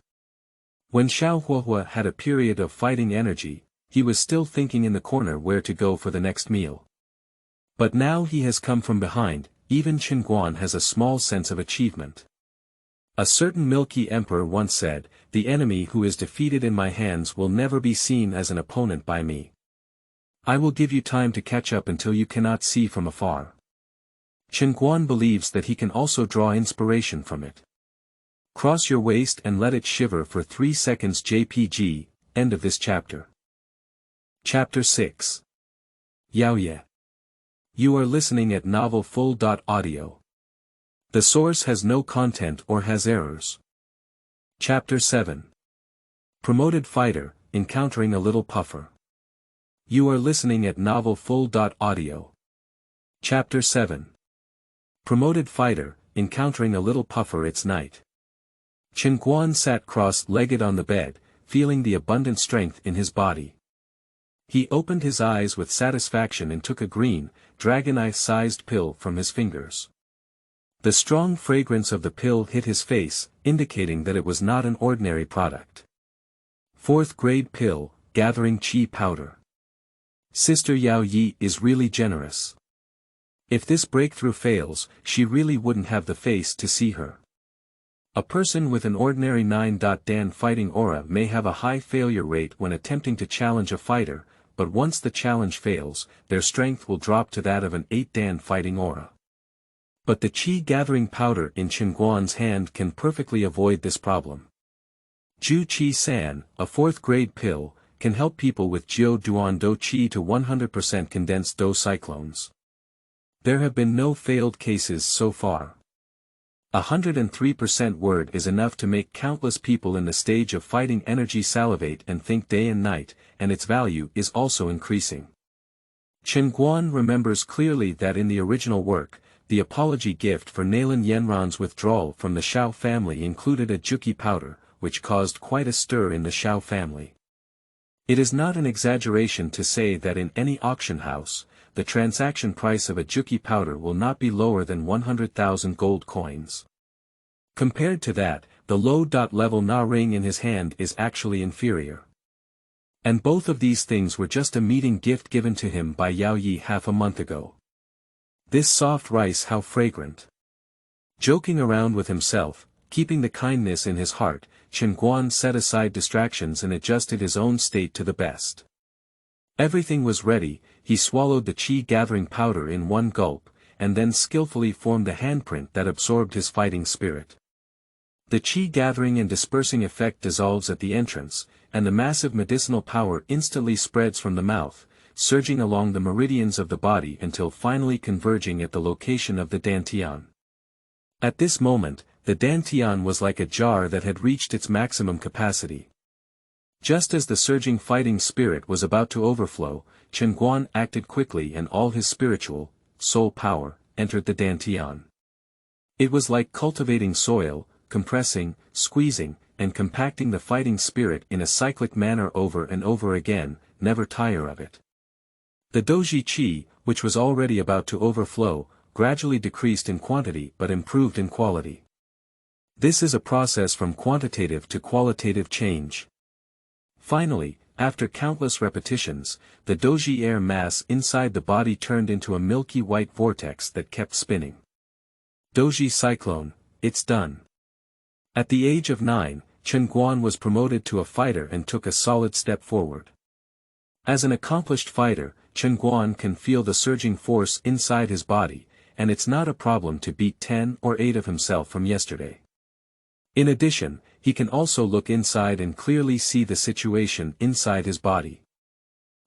When Huohuo had a period of fighting energy, he was still thinking in the corner where to go for the next meal. But now he has come from behind, even Chen Guan has a small sense of achievement. A certain milky emperor once said, "The enemy who is defeated in my hands will never be seen as an opponent by me. I will give you time to catch up until you cannot see from afar." Chen Guan believes that he can also draw inspiration from it. Cross your waist and let it shiver for 3 seconds. JPG, end of this chapter. Chapter 6. Yaoye. You are listening at novelfull.audio. The source has no content or has errors. Chapter 7. Promoted Fighter, Encountering a Little Puffer. You are listening at novelfull.audio. Chapter 7. Promoted Fighter, Encountering a Little Puffer. It's night. Chen Guan sat cross-legged on the bed, feeling the abundant strength in his body. He opened his eyes with satisfaction and took a green, dragon eye-sized pill from his fingers. The strong fragrance of the pill hit his face, indicating that it was not an ordinary product. 4th grade pill, gathering qi powder. Sister Yaoye is really generous. If this breakthrough fails, she really wouldn't have the face to see her. A person with an ordinary 9-dan fighting aura may have a high failure rate when attempting to challenge a fighter, but once the challenge fails, their strength will drop to that of an 8-dan fighting aura. But the qi-gathering powder in Chen Guan's hand can perfectly avoid this problem. Ju Qi San, a 4th grade pill, can help people with Jiu Duan Do Qi to 100% condensed Do cyclones. There have been no failed cases so far. 103% word is enough to make countless people in the stage of fighting energy salivate and think day and night, and its value is also increasing. Chen Guan remembers clearly that in the original work, the apology gift for Nalin Yenran's withdrawal from the Xiao family included a Juqi powder, which caused quite a stir in the Xiao family. It is not an exaggeration to say that in any auction house, the transaction price of a Juqi powder will not be lower than 100,000 gold coins. Compared to that, the low-level Na ring in his hand is actually inferior. And both of these things were just a meeting gift given to him by Yaoye half a month ago. This soft rice, how fragrant. Joking around with himself, keeping the kindness in his heart, Chen Guan set aside distractions and adjusted his own state to the best. Everything was ready. He swallowed the qi-gathering powder in one gulp, and then skillfully formed the handprint that absorbed his fighting spirit. The qi gathering and dispersing effect dissolves at the entrance, and the massive medicinal power instantly spreads from the mouth, surging along the meridians of the body until finally converging at the location of the dantian. At this moment, the dantian was like a jar that had reached its maximum capacity. Just as the surging fighting spirit was about to overflow, Chen Guan acted quickly and all his spiritual, soul power, entered the dantian. It was like cultivating soil, compressing, squeezing, and compacting the fighting spirit in a cyclic manner over and over again, never tire of it. The doji qi, which was already about to overflow, gradually decreased in quantity but improved in quality. This is a process from quantitative to qualitative change. Finally, after countless repetitions, the doji air mass inside the body turned into a milky white vortex that kept spinning. Doji cyclone, it's done. At the age of 9, Chen Guan was promoted to a fighter and took a solid step forward. As an accomplished fighter, Chen Guan can feel the surging force inside his body, and it's not a problem to beat 10 or 8 of himself from yesterday. In addition, he can also look inside and clearly see the situation inside his body.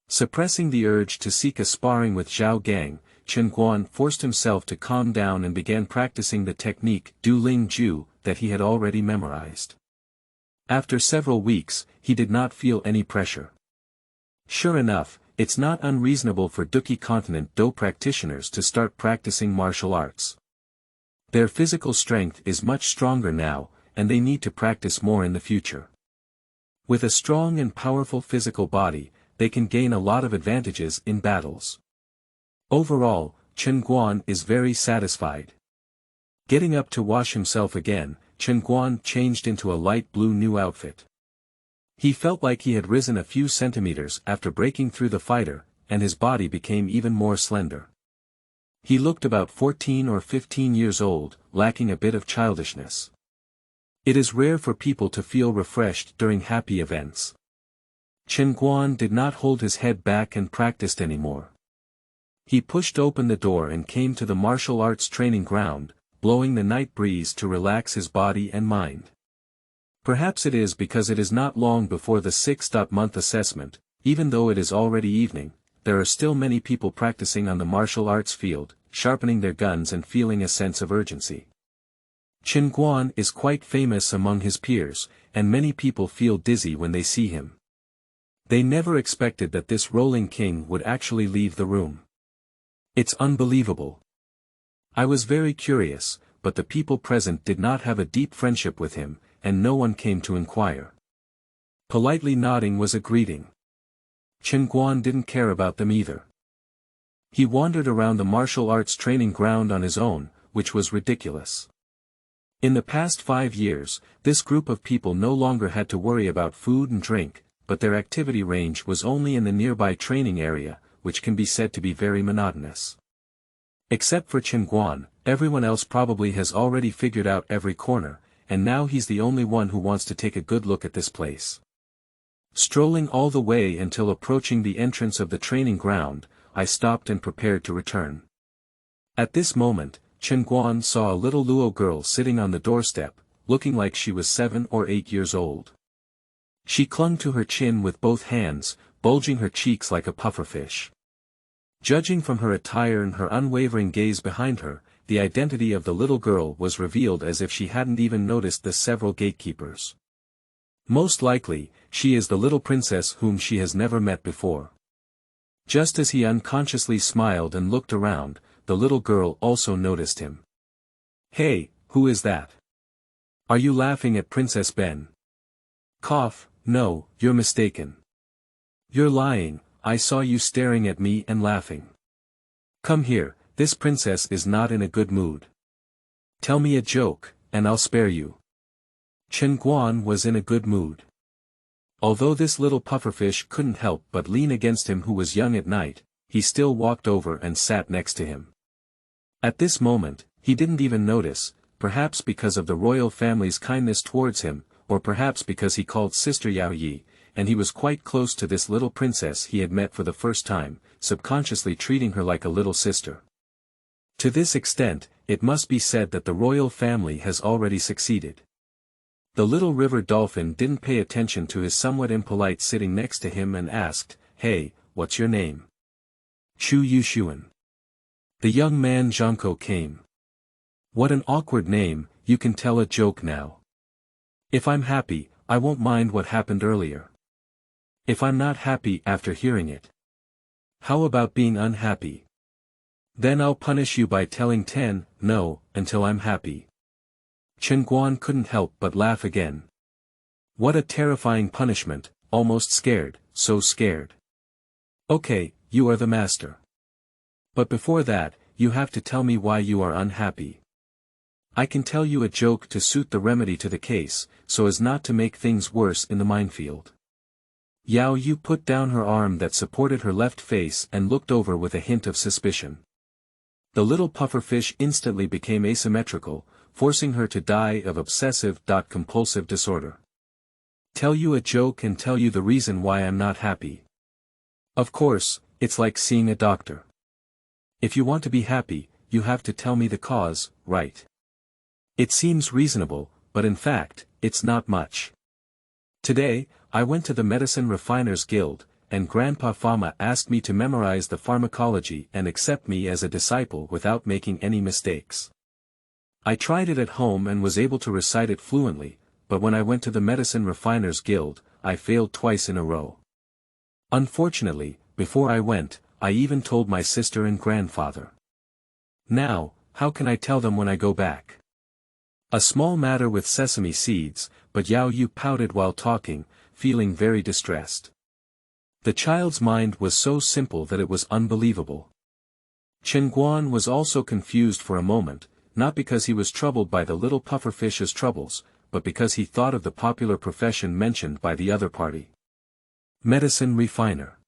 Suppressing the urge to seek a sparring with Xiao Gang, Chen Guan forced himself to calm down and began practicing the technique Du Ling Ju that he had already memorized. After several weeks, he did not feel any pressure. Sure enough, it's not unreasonable for Duqi continent Do practitioners to start practicing martial arts. Their physical strength is much stronger now, and they need to practice more in the future. With a strong and powerful physical body, they can gain a lot of advantages in battles. Overall, Chen Guan is very satisfied. Getting up to wash himself again, Chen Guan changed into a light blue new outfit. He felt like he had risen a few centimeters after breaking through the fighter, and his body became even more slender. He looked about 14 or 15 years old, lacking a bit of childishness. It is rare for people to feel refreshed during happy events. Chen Guan did not hold his head back and practiced anymore. He pushed open the door and came to the martial arts training ground, blowing the night breeze to relax his body and mind. Perhaps it is because it is not long before the 6-month assessment, even though it is already evening, there are still many people practicing on the martial arts field, sharpening their guns and feeling a sense of urgency. Chen Guan is quite famous among his peers, and many people feel dizzy when they see him. They never expected that this rolling king would actually leave the room. It's unbelievable. I was very curious, but the people present did not have a deep friendship with him, and no one came to inquire. Politely nodding was a greeting. Chen Guan didn't care about them either. He wandered around the martial arts training ground on his own, which was ridiculous. In the past 5 years, this group of people no longer had to worry about food and drink, but their activity range was only in the nearby training area, which can be said to be very monotonous. Except for Chen Guan, everyone else probably has already figured out every corner, and now he's the only one who wants to take a good look at this place. Strolling all the way until approaching the entrance of the training ground, I stopped and prepared to return. At this moment, Chen Guan saw a little Luo girl sitting on the doorstep, looking like she was 7 or 8 years old. She clung to her chin with both hands, bulging her cheeks like a pufferfish. Judging from her attire and her unwavering gaze behind her, the identity of the little girl was revealed as if she hadn't even noticed the several gatekeepers. Most likely, she is the little princess whom she has never met before. Just as he unconsciously smiled and looked around, the little girl also noticed him. "Hey, who is that? Are you laughing at Princess Ben?" Cough, "No, you're mistaken. You're lying, I saw you staring at me and laughing. Come here, this princess is not in a good mood. Tell me a joke, and I'll spare you." Chen Guan was in a good mood. Although this little pufferfish couldn't help but lean against him who was young at night, he still walked over and sat next to him. At this moment, he didn't even notice, perhaps because of the royal family's kindness towards him, or perhaps because he called Sister Yaoye, and he was quite close to this little princess he had met for the first time, subconsciously treating her like a little sister. To this extent, it must be said that the royal family has already succeeded. The little river dolphin didn't pay attention to his somewhat impolite sitting next to him and asked, "Hey, what's your name?" "Chu Yushuan." The young man Zhangko came. "What an awkward name, you can tell a joke now." "If I'm happy, I won't mind what happened earlier. If I'm not happy after hearing it. How about being unhappy? Then I'll punish you by telling 10, no, until I'm happy." Chen Guan couldn't help but laugh again. What a terrifying punishment, almost scared, so scared. "Okay, you are the master. But before that, you have to tell me why you are unhappy. I can tell you a joke to suit the remedy to the case, so as not to make things worse in the minefield." Yaoye put down her arm that supported her left face and looked over with a hint of suspicion. The little pufferfish instantly became asymmetrical, forcing her to die of obsessive-compulsive disorder. "Tell you a joke and tell you the reason why I'm not happy. Of course, it's like seeing a doctor. If you want to be happy, you have to tell me the cause, right? It seems reasonable, but in fact, it's not much. Today, I went to the Medicine Refiners Guild, and Grandpa Fama asked me to memorize the pharmacology and accept me as a disciple without making any mistakes. I tried it at home and was able to recite it fluently, but when I went to the Medicine Refiners Guild, I failed twice in a row. Unfortunately, before I went, I even told my sister and grandfather. Now, how can I tell them when I go back? A small matter with sesame seeds, but Yaoye pouted while talking, feeling very distressed. The child's mind was so simple that it was unbelievable. Chen Guan was also confused for a moment, not because he was troubled by the little pufferfish's troubles, but because he thought of the popular profession mentioned by the other party. Medicine refiner.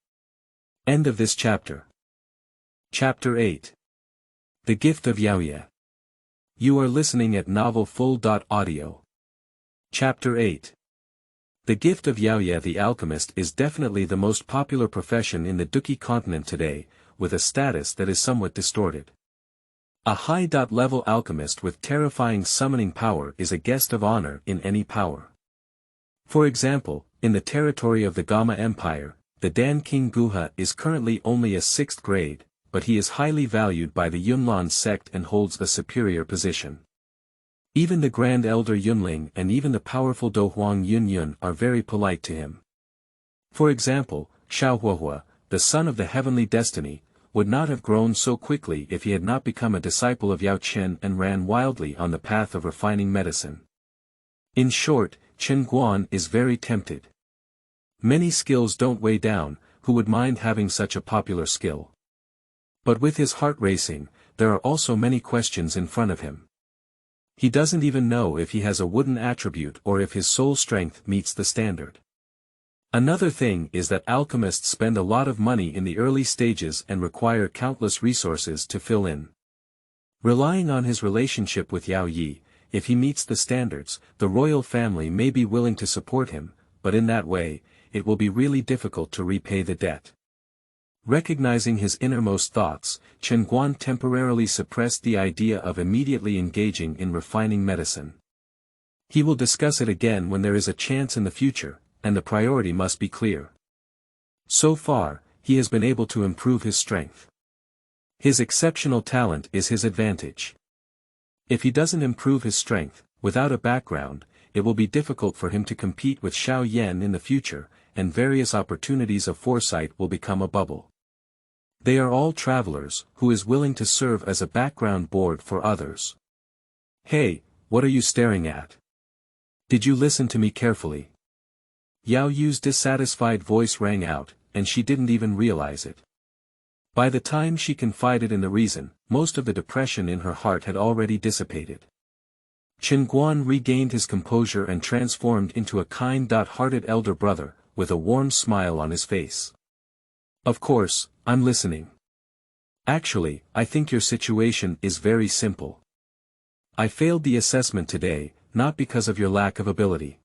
End of this chapter. Chapter 8. The Gift of Yaoye. You are listening at novelfull.audio. Chapter 8. The Gift of Yaoye the alchemist is definitely the most popular profession in the Duki continent today, with a status that is somewhat distorted. A high-level alchemist with terrifying summoning power is a guest of honor in any power. For example, in the territory of the Gama Empire, the Dan King Guha is currently only a 6th grade, but he is highly valued by the Yunlan sect and holds a superior position. Even the Grand Elder Yunling and even the powerful Dohuang Yunyun are very polite to him. For example, Huohuo, the son of the heavenly destiny, would not have grown so quickly if he had not become a disciple of Yao Chen and ran wildly on the path of refining medicine. In short, Chen Guan is very tempted. Many skills don't weigh down, who would mind having such a popular skill? But with his heart racing, there are also many questions in front of him. He doesn't even know if he has a wooden attribute or if his soul strength meets the standard. Another thing is that alchemists spend a lot of money in the early stages and require countless resources to fill in. Relying on his relationship with Yaoye, if he meets the standards, the royal family may be willing to support him, but in that way, it will be really difficult to repay the debt. Recognizing his innermost thoughts, Chen Guan temporarily suppressed the idea of immediately engaging in refining medicine. He will discuss it again when there is a chance in the future, and the priority must be clear. So far, he has been able to improve his strength. His exceptional talent is his advantage. If he doesn't improve his strength, without a background, it will be difficult for him to compete with Xiao Yan in the future, and various opportunities of foresight will become a bubble. They are all travelers, who is willing to serve as a background board for others. Hey, what are you staring at? Did you listen to me carefully? Yaoye's dissatisfied voice rang out, and she didn't even realize it. By the time she confided in the reason, most of the depression in her heart had already dissipated. Chen Guan regained his composure and transformed into a kind-hearted elder brother, with a warm smile on his face. Of course, I'm listening. Actually, I think your situation is very simple. I failed the assessment today, not because of your lack of ability.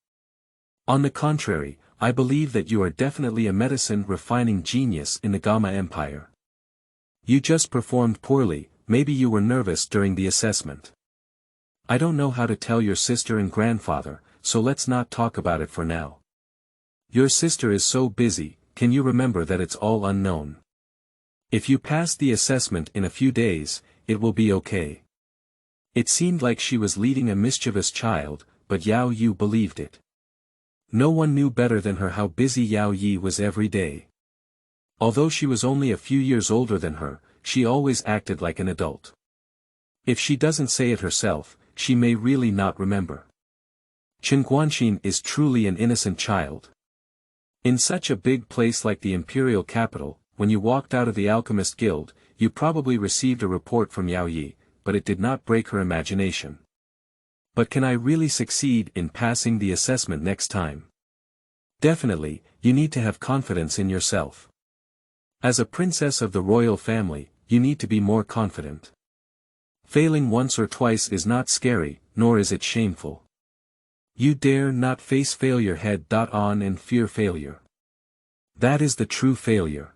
On the contrary, I believe that you are definitely a medicine refining genius in the Gama Empire. You just performed poorly, maybe you were nervous during the assessment. I don't know how to tell your sister and grandfather, so let's not talk about it for now. Your sister is so busy, can you remember that it's all unknown? If you pass the assessment in a few days, it will be okay. It seemed like she was leading a mischievous child, but Yaoye believed it. No one knew better than her how busy Yaoye was every day. Although she was only a few years older than her, she always acted like an adult. If she doesn't say it herself, she may really not remember. Chen Guan is truly an innocent child. In such a big place like the imperial capital, when you walked out of the alchemist guild, you probably received a report from Yaoye, but it did not break her imagination. But can I really succeed in passing the assessment next time? Definitely, you need to have confidence in yourself. As a princess of the royal family, you need to be more confident. Failing once or twice is not scary, nor is it shameful. You dare not face failure head on and fear failure. That is the true failure.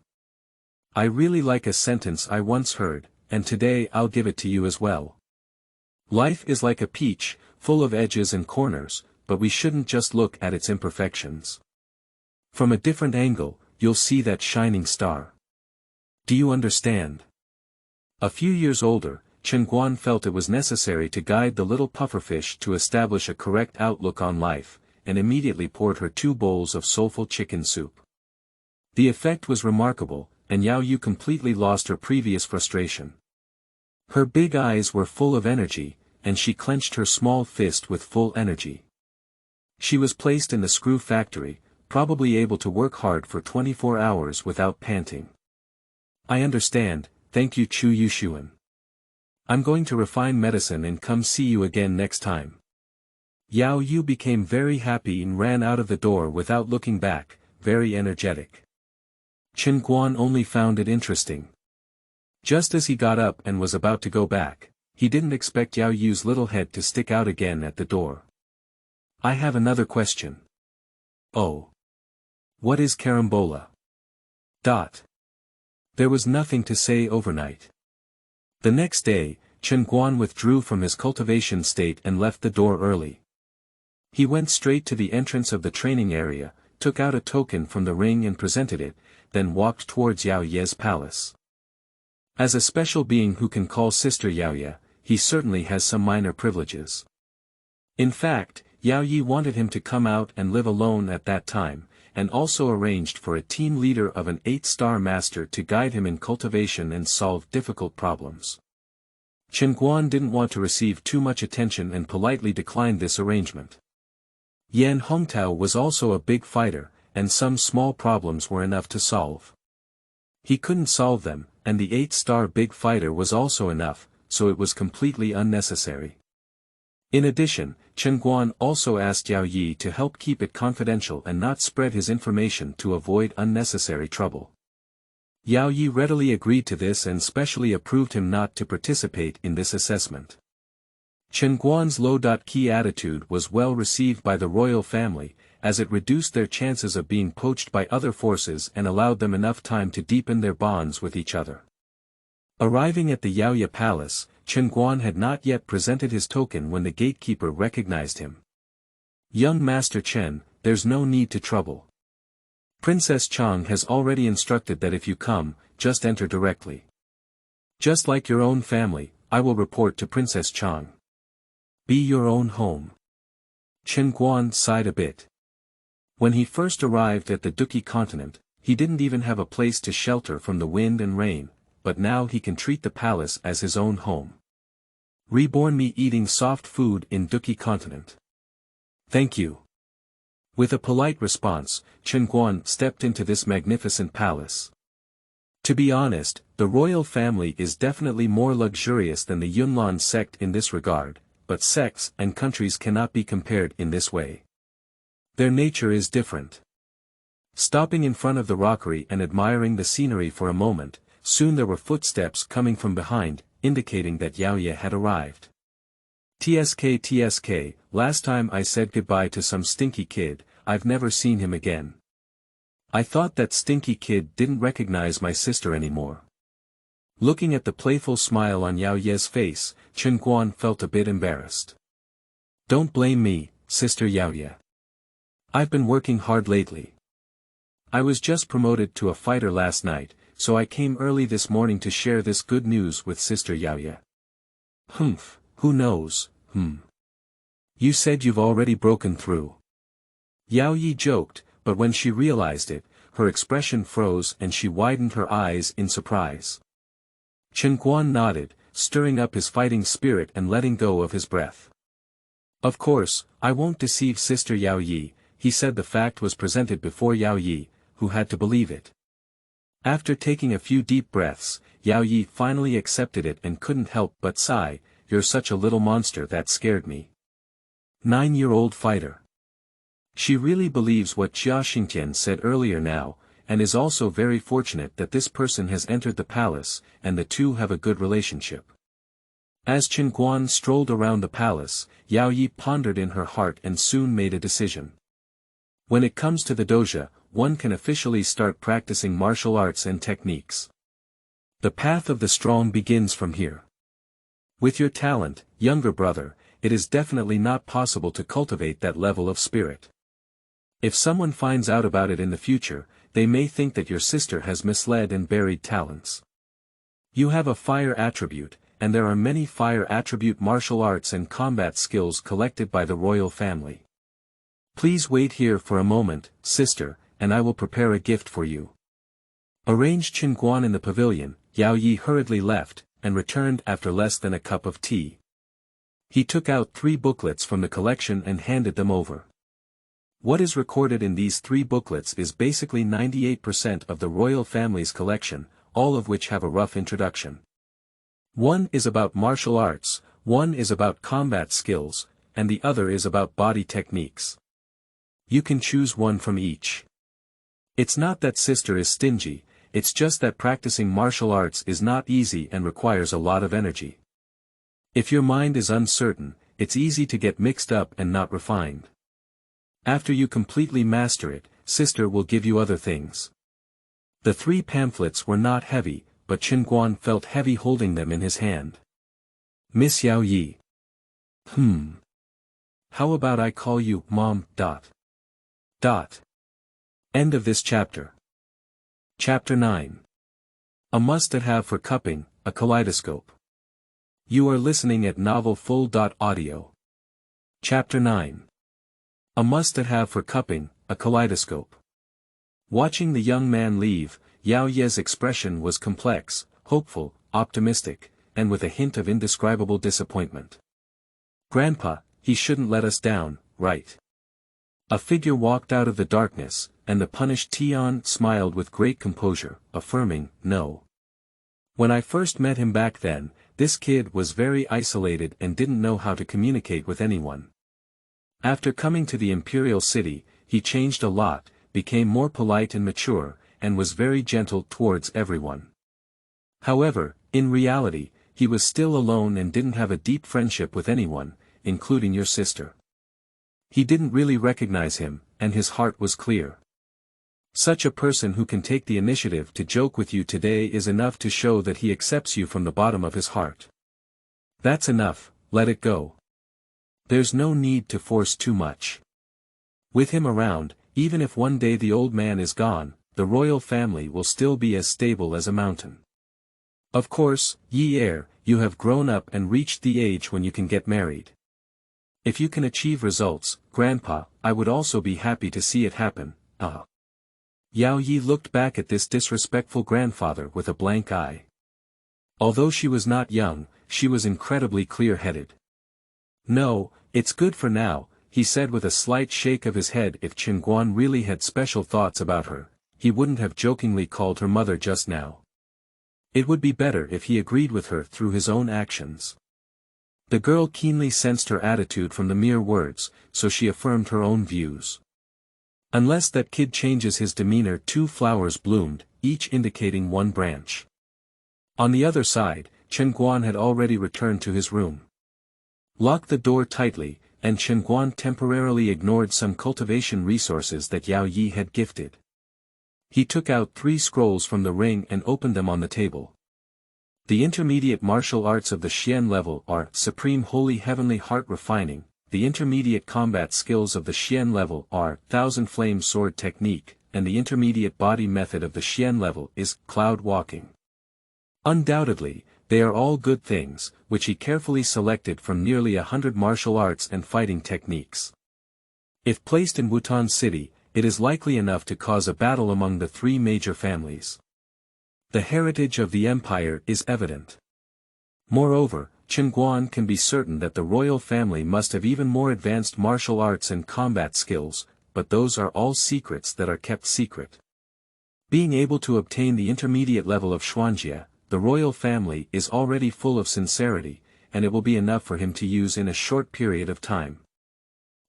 I really like a sentence I once heard, and today I'll give it to you as well. Life is like a peach, full of edges and corners, but we shouldn't just look at its imperfections. From a different angle, you'll see that shining star. Do you understand? A few years older, Chen Guan felt it was necessary to guide the little pufferfish to establish a correct outlook on life, and immediately poured her 2 bowls of soulful chicken soup. The effect was remarkable, and Yaoye completely lost her previous frustration. Her big eyes were full of energy, and she clenched her small fist with full energy. She was placed in the screw factory, probably able to work hard for 24 hours without panting. I understand, thank you Chu Yushuan. I'm going to refine medicine and come see you again next time. Yaoye became very happy and ran out of the door without looking back, very energetic. Chen Guan only found it interesting. Just as he got up and was about to go back, he didn't expect Yaoye's little head to stick out again at the door. I have another question. Oh. What is carambola? There was nothing to say overnight. The next day, Chen Guan withdrew from his cultivation state and left the door early. He went straight to the entrance of the training area, took out a token from the ring and presented it, then walked towards Yaoye's palace. As a special being who can call sister Yaoye, he certainly has some minor privileges. In fact, Yaoye wanted him to come out and live alone at that time, and also arranged for a team leader of an 8-star master to guide him in cultivation and solve difficult problems. Chen Guan didn't want to receive too much attention and politely declined this arrangement. Yan Hongtao was also a big fighter, and some small problems were enough to solve. He couldn't solve them, and the 8-star big fighter was also enough, so it was completely unnecessary. In addition, Chen Guan also asked Yaoye to help keep it confidential and not spread his information to avoid unnecessary trouble. Yaoye readily agreed to this and specially approved him not to participate in this assessment. Chen Guan's low-key attitude was well received by the royal family, as it reduced their chances of being poached by other forces and allowed them enough time to deepen their bonds with each other. Arriving at the Yaoye palace, Chen Guan had not yet presented his token when the gatekeeper recognized him. Young Master Chen, there's no need to trouble. Princess Chang has already instructed that if you come, just enter directly. Just like your own family, I will report to Princess Chang. Be your own home. Chen Guan sighed a bit. When he first arrived at the Duki continent, he didn't even have a place to shelter from the wind and rain, but now he can treat the palace as his own home. Reborn me eating soft food in Duki continent. Thank you. With a polite response, Chen Guan stepped into this magnificent palace. To be honest, the royal family is definitely more luxurious than the Yunlan sect in this regard, but sects and countries cannot be compared in this way. Their nature is different. Stopping in front of the rockery and admiring the scenery for a moment, soon there were footsteps coming from behind, indicating that Yaoye had arrived. TSK, last time I said goodbye to some stinky kid, I've never seen him again. I thought that stinky kid didn't recognize my sister anymore. Looking at the playful smile on Yaoye's face, Chen Guan felt a bit embarrassed. Don't blame me, Sister Yaoye. I've been working hard lately. I was just promoted to a fighter last night, so I came early this morning to share this good news with Sister Yaoye. Humph, who knows, You said you've already broken through. Yaoye joked, but when she realized it, her expression froze and she widened her eyes in surprise. Chen Guan nodded, stirring up his fighting spirit and letting go of his breath. Of course, I won't deceive Sister Yaoye, he said. The fact was presented before Yaoye, who had to believe it. After taking a few deep breaths, Yaoye finally accepted it and couldn't help but sigh, "You're such a little monster that scared me." 9-year-old fighter. She really believes what Jia Xingtian said earlier now, and is also very fortunate that this person has entered the palace, and the two have a good relationship. As Chen Guan strolled around the palace, Yaoye pondered in her heart and soon made a decision. When it comes to the doja, one can officially start practicing martial arts and techniques. The path of the strong begins from here. With your talent, younger brother, it is definitely not possible to cultivate that level of spirit. If someone finds out about it in the future, they may think that your sister has misled and buried talents. You have a fire attribute, and there are many fire attribute martial arts and combat skills collected by the royal family. Please wait here for a moment, sister, and I will prepare a gift for you. Arranged Chen Guan in the pavilion, Yaoye hurriedly left, and returned after less than a cup of tea. He took out 3 booklets from the collection and handed them over. What is recorded in these 3 booklets is basically 98% of the royal family's collection, all of which have a rough introduction. One is about martial arts, one is about combat skills, and the other is about body techniques. You can choose one from each. It's not that sister is stingy, it's just that practicing martial arts is not easy and requires a lot of energy. If your mind is uncertain, it's easy to get mixed up and not refined. After you completely master it, sister will give you other things. The 3 pamphlets were not heavy, but Chen Guan felt heavy holding them in his hand. Miss Yaoye. How about I call you Mom. End of this chapter. Chapter 9. A must-have for cupping, a kaleidoscope. You are listening at novelfull.audio. Chapter 9. A must-have for cupping, a kaleidoscope. Watching the young man leave, Yaoye's expression was complex, hopeful, optimistic, and with a hint of indescribable disappointment. Grandpa, he shouldn't let us down, right? A figure walked out of the darkness, and the punished Tian smiled with great composure, affirming, "No. When I first met him back then, this kid was very isolated and didn't know how to communicate with anyone. After coming to the imperial city, he changed a lot, became more polite and mature, and was very gentle towards everyone. However, in reality, he was still alone and didn't have a deep friendship with anyone, including your sister. He didn't really recognize him, and his heart was clear. Such a person who can take the initiative to joke with you today is enough to show that he accepts you from the bottom of his heart. That's enough, let it go. There's no need to force too much. With him around, even if one day the old man is gone, the royal family will still be as stable as a mountain. Of course, ye heir, you have grown up and reached the age when you can get married. If you can achieve results, Grandpa, I would also be happy to see it happen, Yaoye looked back at this disrespectful grandfather with a blank eye. Although she was not young, she was incredibly clear-headed. "No, it's good for now," he said with a slight shake of his head. If Chen Guan really had special thoughts about her, he wouldn't have jokingly called her mother just now. It would be better if he agreed with her through his own actions. The girl keenly sensed her attitude from the mere words, so she affirmed her own views. Unless that kid changes his demeanor, 2 flowers bloomed, each indicating one branch. On the other side, Chen Guan had already returned to his room. Locked the door tightly, and Chen Guan temporarily ignored some cultivation resources that Yaoye had gifted. He took out 3 scrolls from the ring and opened them on the table. The intermediate martial arts of the Xian level are Supreme Holy Heavenly Heart Refining, the intermediate combat skills of the Xian level are Thousand Flame Sword Technique, and the intermediate body method of the Xian level is Cloud Walking. Undoubtedly, they are all good things, which he carefully selected from nearly 100 martial arts and fighting techniques. If placed in Wutan City, it is likely enough to cause a battle among the three major families. The heritage of the empire is evident. Moreover, Chen Guan can be certain that the royal family must have even more advanced martial arts and combat skills, but those are all secrets that are kept secret. Being able to obtain the intermediate level of Xuanjie, the royal family is already full of sincerity, and it will be enough for him to use in a short period of time.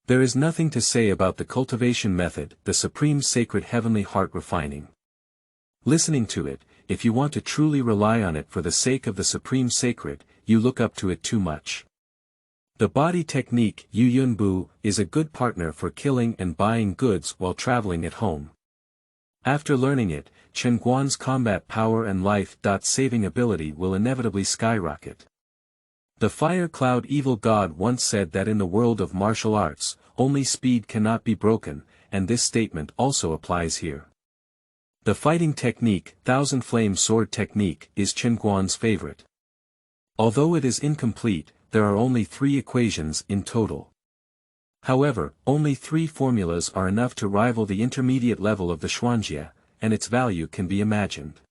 There is nothing to say about the cultivation method, the supreme sacred heavenly heart refining. Listening to it, if you want to truly rely on it for the sake of the supreme sacred, you look up to it too much. The body technique Yu Yunbu is a good partner for killing and buying goods while traveling at home. After learning it, Chen Guan's combat power and life-saving ability will inevitably skyrocket. The Fire Cloud Evil God once said that in the world of martial arts, only speed cannot be broken, and this statement also applies here. The fighting technique, Thousand Flame Sword Technique, is Chen Guan's favorite. Although it is incomplete, there are only 3 equations in total. However, only 3 formulas are enough to rival the intermediate level of the Xuanjie, and its value can be imagined.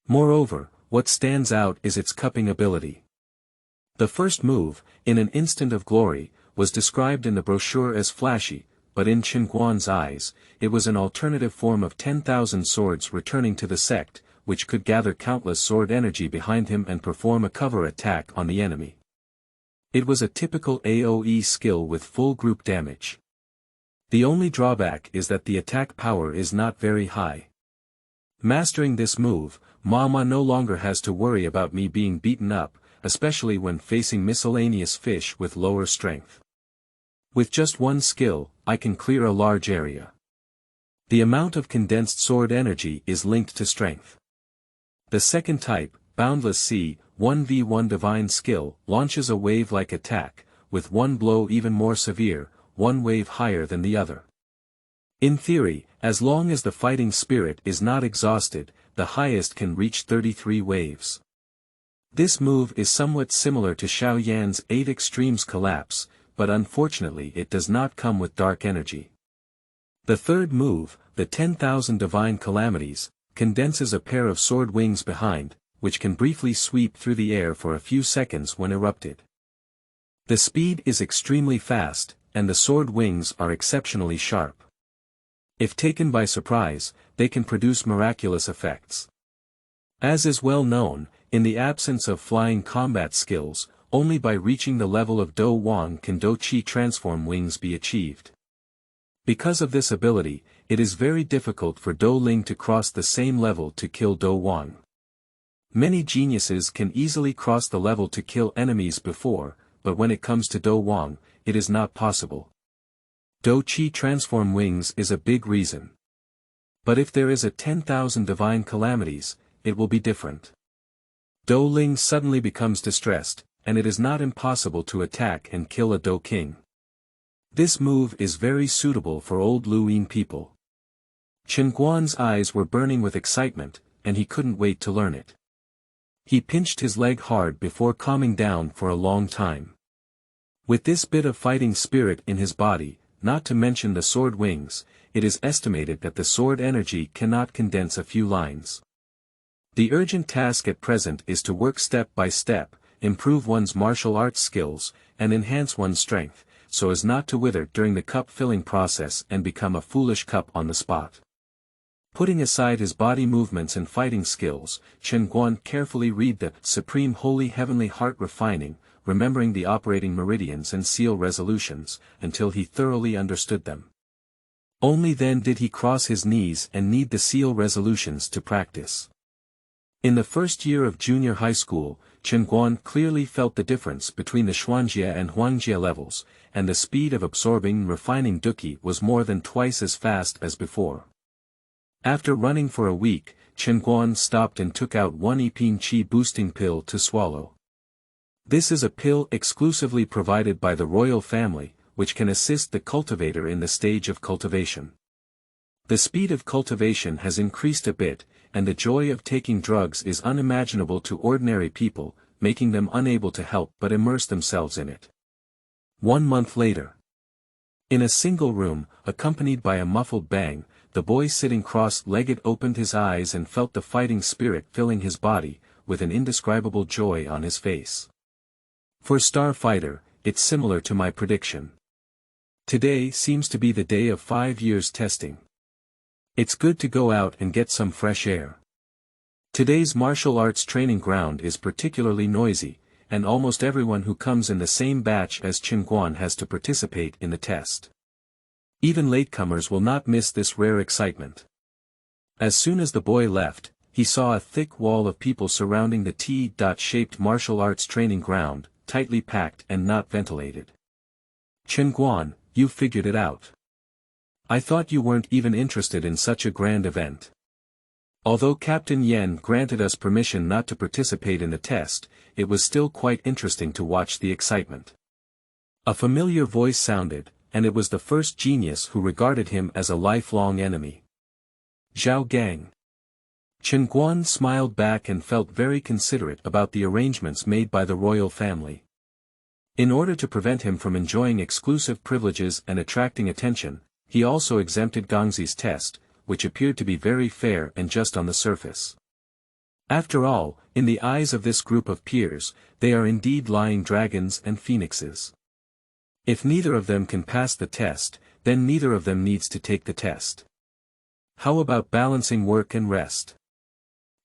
Moreover, what stands out is its cupping ability. The first move, in an instant of glory, was described in the brochure as flashy, but in Chen Guan's eyes, it was an alternative form of 10,000 swords returning to the sect, which could gather countless sword energy behind him and perform a cover attack on the enemy. It was a typical AoE skill with full group damage. The only drawback is that the attack power is not very high. Mastering this move, Mama no longer has to worry about me being beaten up, especially when facing miscellaneous fish with lower strength. With just one skill, I can clear a large area. The amount of condensed sword energy is linked to strength. The second type, Boundless Sea, 1v1 divine skill, launches a wave-like attack, with one blow even more severe, one wave higher than the other. In theory, as long as the fighting spirit is not exhausted, the highest can reach 33 waves. This move is somewhat similar to Xiao Yan's 8 Extremes Collapse, but unfortunately it does not come with dark energy. The third move, the 10,000 Divine Calamities, condenses a pair of sword wings behind, which can briefly sweep through the air for a few seconds when erupted. The speed is extremely fast, and the sword wings are exceptionally sharp. If taken by surprise, they can produce miraculous effects. As is well known, in the absence of flying combat skills, only by reaching the level of Do Wang can Do Qi transform wings be achieved. Because of this ability, it is very difficult for Do Ling to cross the same level to kill Do Wang. Many geniuses can easily cross the level to kill enemies before, but when it comes to Do Wang, it is not possible. Do Qi transform wings is a big reason. But if there is a 10,000 divine calamities, it will be different. Do Ling suddenly becomes distressed, and it is not impossible to attack and kill a Do King. This move is very suitable for old Luyin people. Chen Guan's eyes were burning with excitement, and he couldn't wait to learn it. He pinched his leg hard before calming down for a long time. With this bit of fighting spirit in his body, not to mention the sword wings, it is estimated that the sword energy cannot condense a few lines. The urgent task at present is to work step by step, improve one's martial arts skills, and enhance one's strength, so as not to wither during the cup filling process and become a foolish cup on the spot. Putting aside his body movements and fighting skills, Chen Guan carefully read the Supreme Holy Heavenly Heart Refining, remembering the operating meridians and seal resolutions, until he thoroughly understood them. Only then did he cross his knees and need the seal resolutions to practice. In the first year of junior high school, Chen Guan clearly felt the difference between the Xuanjie and Huangjie levels, and the speed of absorbing and refining Duqi was more than twice as fast as before. After running for a week, Chen Guan stopped and took out one EP1-10 boosting pill to swallow. This is a pill exclusively provided by the royal family, which can assist the cultivator in the stage of cultivation. The speed of cultivation has increased a bit, and the joy of taking drugs is unimaginable to ordinary people, making them unable to help but immerse themselves in it. 1 month later. In a single room, accompanied by a muffled bang, the boy sitting cross-legged opened his eyes and felt the fighting spirit filling his body, with an indescribable joy on his face. For Starfighter, it's similar to my prediction. Today seems to be the day of 5 years testing. It's good to go out and get some fresh air. Today's martial arts training ground is particularly noisy, and almost everyone who comes in the same batch as Chen Guan has to participate in the test. Even latecomers will not miss this rare excitement. As soon as the boy left, he saw a thick wall of people surrounding the T-shaped martial arts training ground, tightly packed and not ventilated. Chen Guan, you figured it out. I thought you weren't even interested in such a grand event. Although Captain Yen granted us permission not to participate in the test, it was still quite interesting to watch the excitement. A familiar voice sounded, and it was the first genius who regarded him as a lifelong enemy. Zhao Gang. Chen Guan smiled back and felt very considerate about the arrangements made by the royal family. In order to prevent him from enjoying exclusive privileges and attracting attention, he also exempted Gongzi's test, which appeared to be very fair and just on the surface. After all, in the eyes of this group of peers, they are indeed lying dragons and phoenixes. If neither of them can pass the test, then neither of them needs to take the test. How about balancing work and rest?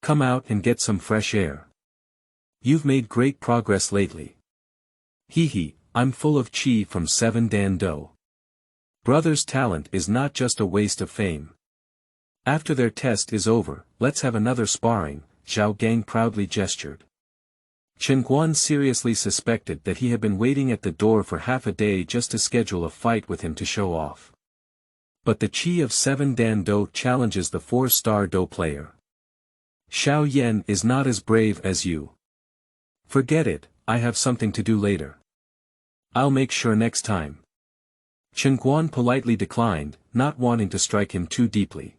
Come out and get some fresh air. You've made great progress lately. Hee, I'm full of chi from 7 Dan Do. Brother's talent is not just a waste of fame. After their test is over, let's have another sparring, Zhao Gang proudly gestured. Chen Guan seriously suspected that he had been waiting at the door for half a day just to schedule a fight with him to show off. But the chi of 7 Dan Do challenges the 4-star Do player. Xiao Yan is not as brave as you. Forget it, I have something to do later. I'll make sure next time. Chen Guan politely declined, not wanting to strike him too deeply.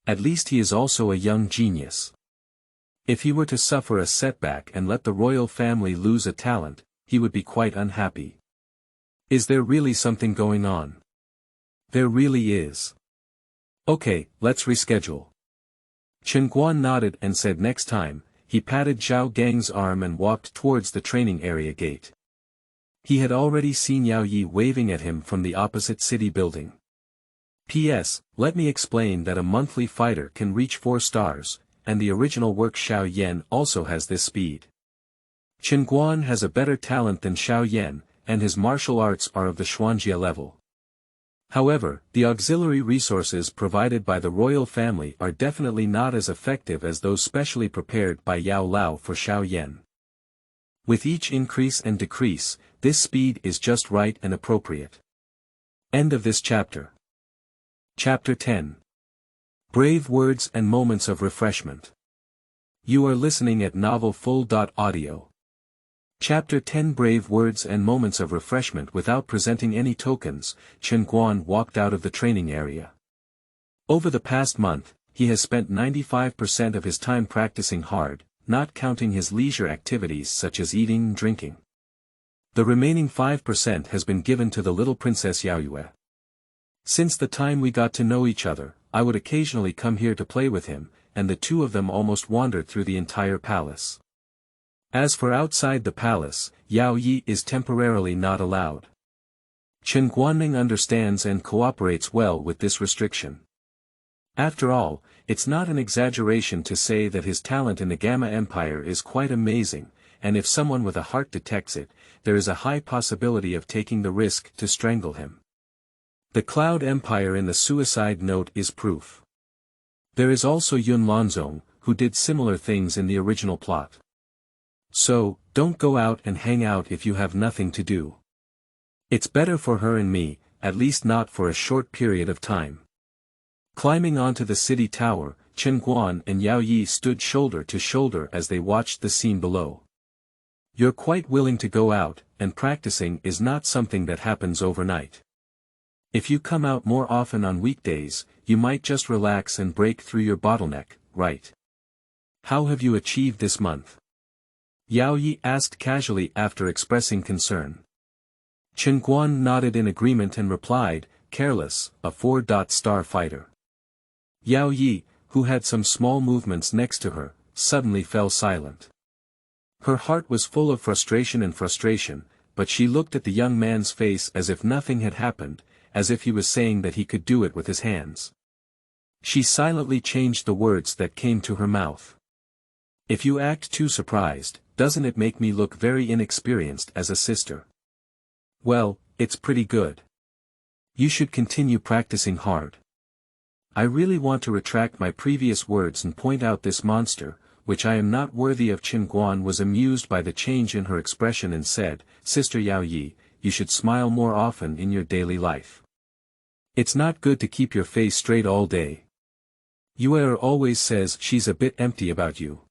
At least he is also a young genius. If he were to suffer a setback and let the royal family lose a talent, he would be quite unhappy. Is there really something going on? There really is. Okay, let's reschedule. Chen Guan nodded and said next time. He patted Zhao Gang's arm and walked towards the training area gate. He had already seen Yaoye waving at him from the opposite city building. P.S. Let me explain that a monthly fighter can reach 4 stars, and the original work Xiao Yan also has this speed. Chen Guan has a better talent than Xiao Yan, and his martial arts are of the Xuanjia level. However, the auxiliary resources provided by the royal family are definitely not as effective as those specially prepared by Yao Lao for Xiao Yan. With each increase and decrease, this speed is just right and appropriate. End of this chapter. Chapter 10. Brave Words and Moments of Refreshment. You are listening at novelfull.audio. Chapter 10. Brave Words and Moments of Refreshment. Without presenting any tokens, Chen Guan walked out of the training area. Over the past month, he has spent 95% of his time practicing hard, not counting his leisure activities such as eating and drinking. The remaining 5% has been given to the little princess Yaoye. Since the time we got to know each other, I would occasionally come here to play with him, and the two of them almost wandered through the entire palace. As for outside the palace, Yaoye is temporarily not allowed. Chen Guanming understands and cooperates well with this restriction. After all, it's not an exaggeration to say that his talent in the Gamma Empire is quite amazing, and if someone with a heart detects it, there is a high possibility of taking the risk to strangle him. The Cloud Empire in the suicide note is proof. There is also Yun Lanzong, who did similar things in the original plot. So, don't go out and hang out if you have nothing to do. It's better for her and me, at least not for a short period of time. Climbing onto the city tower, Chen Guan and Yaoye stood shoulder to shoulder as they watched the scene below. You're quite willing to go out, and practicing is not something that happens overnight. If you come out more often on weekdays, you might just relax and break through your bottleneck, right? How have you achieved this month? Yaoye asked casually after expressing concern. Chen Guan nodded in agreement and replied, careless, a 4-star fighter. Yaoye, who had some small movements next to her, suddenly fell silent. Her heart was full of frustration, but she looked at the young man's face as if nothing had happened, as if he was saying that he could do it with his hands. She silently changed the words that came to her mouth. If you act too surprised, doesn't it make me look very inexperienced as a sister? Well, it's pretty good. You should continue practicing hard. I really want to retract my previous words and point out this monster, which I am not worthy of. Chen Guan was amused by the change in her expression and said, Sister Yaoye, you should smile more often in your daily life. It's not good to keep your face straight all day. Yuer always says she's a bit empty about you.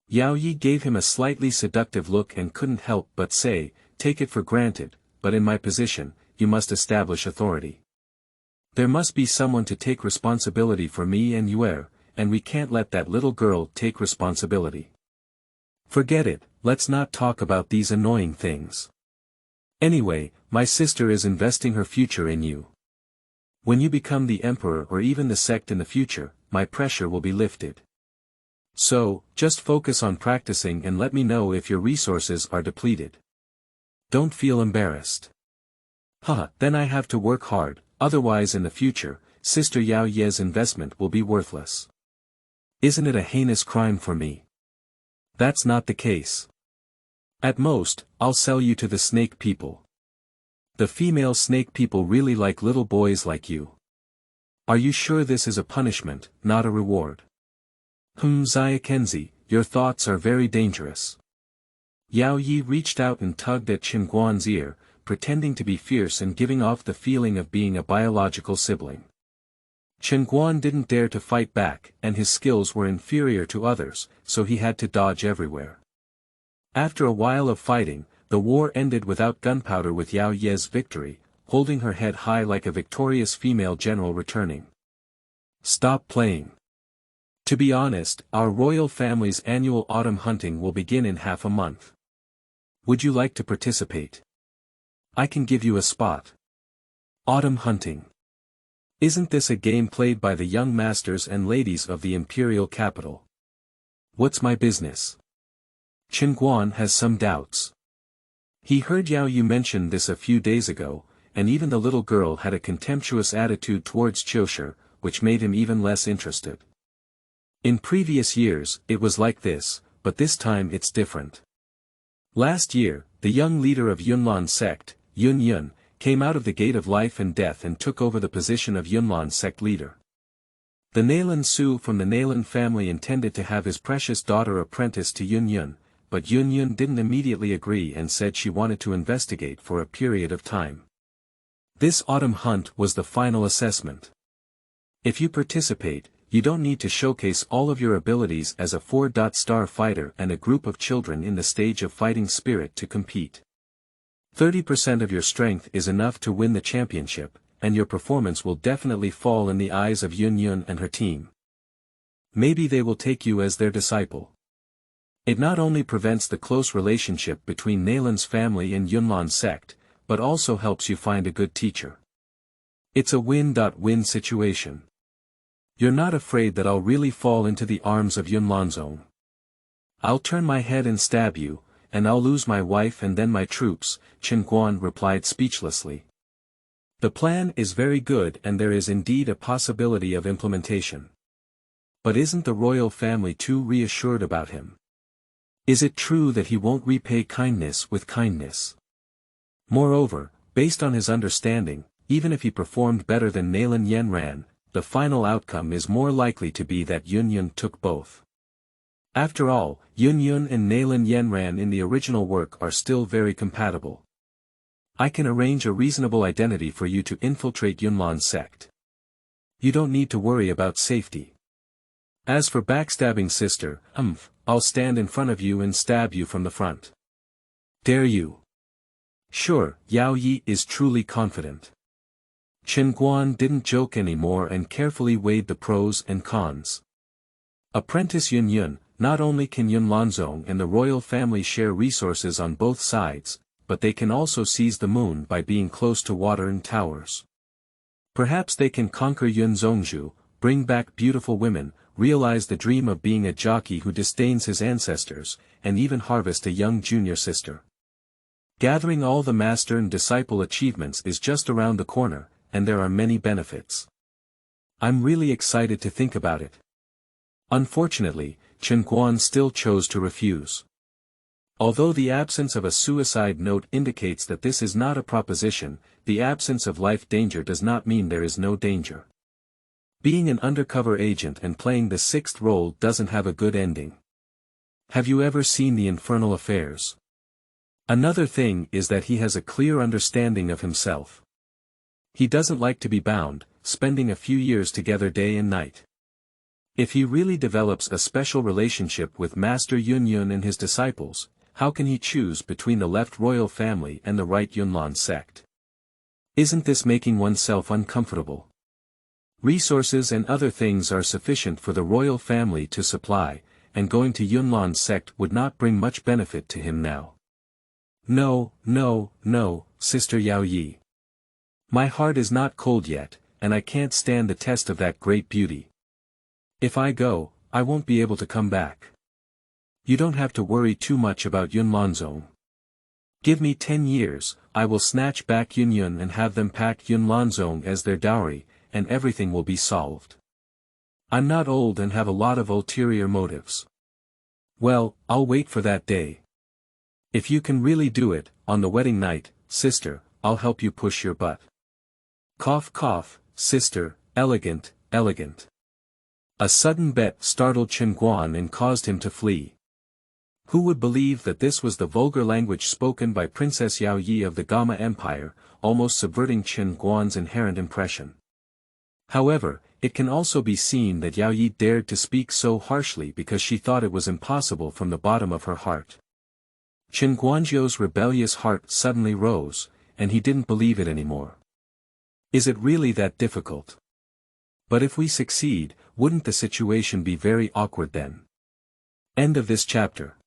Yaoye gave him a slightly seductive look and couldn't help but say, take it for granted, but in my position, you must establish authority. There must be someone to take responsibility for me and Yuer, and we can't let that little girl take responsibility. Forget it, let's not talk about these annoying things. Anyway, my sister is investing her future in you. When you become the emperor or even the sect in the future, my pressure will be lifted. So, just focus on practicing and let me know if your resources are depleted. Don't feel embarrassed. Haha, then I have to work hard, otherwise in the future, Sister Yaoye's investment will be worthless. Isn't it a heinous crime for me? That's not the case. At most, I'll sell you to the snake people. The female snake people really like little boys like you. Are you sure this is a punishment, not a reward? Xia Kenzi, your thoughts are very dangerous. Yaoye reached out and tugged at Chen Guan's ear, pretending to be fierce and giving off the feeling of being a biological sibling. Chen Guan didn't dare to fight back, and his skills were inferior to others, so he had to dodge everywhere. After a while of fighting, the war ended without gunpowder with Yaoye's victory, holding her head high like a victorious female general returning. Stop playing. To be honest, our royal family's annual autumn hunting will begin in half a month. Would you like to participate? I can give you a spot. Autumn hunting. Isn't this a game played by the young masters and ladies of the imperial capital? What's my business? Chen Guan has some doubts. He heard Yaoye mention this a few days ago, and even the little girl had a contemptuous attitude towards Qiushi, which made him even less interested. In previous years, it was like this, but this time it's different. Last year, the young leader of Yunlan sect, Yun Yun, came out of the gate of life and death and took over the position of Yunlan sect leader. The Nalan Su from the Nalan family intended to have his precious daughter apprenticed to Yun Yun, but Yun Yun didn't immediately agree and said she wanted to investigate for a period of time. This autumn hunt was the final assessment. If you participate, you don't need to showcase all of your abilities as a 4-star fighter and a group of children in the stage of fighting spirit to compete. 30% of your strength is enough to win the championship, and your performance will definitely fall in the eyes of Yun Yun and her team. Maybe they will take you as their disciple. It not only prevents the close relationship between Nalan's family and Yunlan sect, but also helps you find a good teacher. It's a win-win situation. You're not afraid that I'll really fall into the arms of Yunlan's own. I'll turn my head and stab you, and I'll lose my wife and then my troops, Chen Guan replied speechlessly. The plan is very good and there is indeed a possibility of implementation. But isn't the royal family too reassured about him? Is it true that he won't repay kindness with kindness? Moreover, based on his understanding, even if he performed better than Nalan Yanran, the final outcome is more likely to be that Yun Yun took both. After all, Yun Yun and Nalan Yanran in the original work are still very compatible. I can arrange a reasonable identity for you to infiltrate Yunlan's sect. You don't need to worry about safety. As for backstabbing sister, I'll stand in front of you and stab you from the front. Dare you? Sure, Yaoye is truly confident. Chen Guan didn't joke anymore and carefully weighed the pros and cons. Apprentice Yun Yun, not only can Yun Lanzong and the royal family share resources on both sides, but they can also seize the moon by being close to water and towers. Perhaps they can conquer Yun Zongju, bring back beautiful women, realize the dream of being a jockey who disdains his ancestors, and even harvest a young junior sister. Gathering all the master and disciple achievements is just around the corner, and there are many benefits. I'm really excited to think about it. Unfortunately, Chen Guan still chose to refuse. Although the absence of a suicide note indicates that this is not a proposition, the absence of life danger does not mean there is no danger. Being an undercover agent and playing the sixth role doesn't have a good ending. Have you ever seen the Infernal Affairs? Another thing is that he has a clear understanding of himself. He doesn't like to be bound, spending a few years together day and night. If he really develops a special relationship with Master Yun Yun and his disciples, how can he choose between the left royal family and the right Yunlan sect? Isn't this making oneself uncomfortable? Resources and other things are sufficient for the royal family to supply, and going to Yunlan sect would not bring much benefit to him now. No, Sister Yaoye. My heart is not cold yet, and I can't stand the test of that great beauty. If I go, I won't be able to come back. You don't have to worry too much about Yun Lanzong. Give me 10 years, I will snatch back Yun Yun and have them pack Yun Lanzong as their dowry, and everything will be solved. I'm not old and have a lot of ulterior motives. Well, I'll wait for that day. If you can really do it, on the wedding night, sister, I'll help you push your butt. Cough cough, sister, elegant. A sudden bet startled Chen Guan and caused him to flee. Who would believe that this was the vulgar language spoken by Princess Yaoye of the Gama Empire, almost subverting Chen Guan's inherent impression. However, it can also be seen that Yaoye dared to speak so harshly because she thought it was impossible from the bottom of her heart. Chen Guanzhou's rebellious heart suddenly rose, and he didn't believe it anymore. Is it really that difficult? But if we succeed, wouldn't the situation be very awkward then? End of this chapter.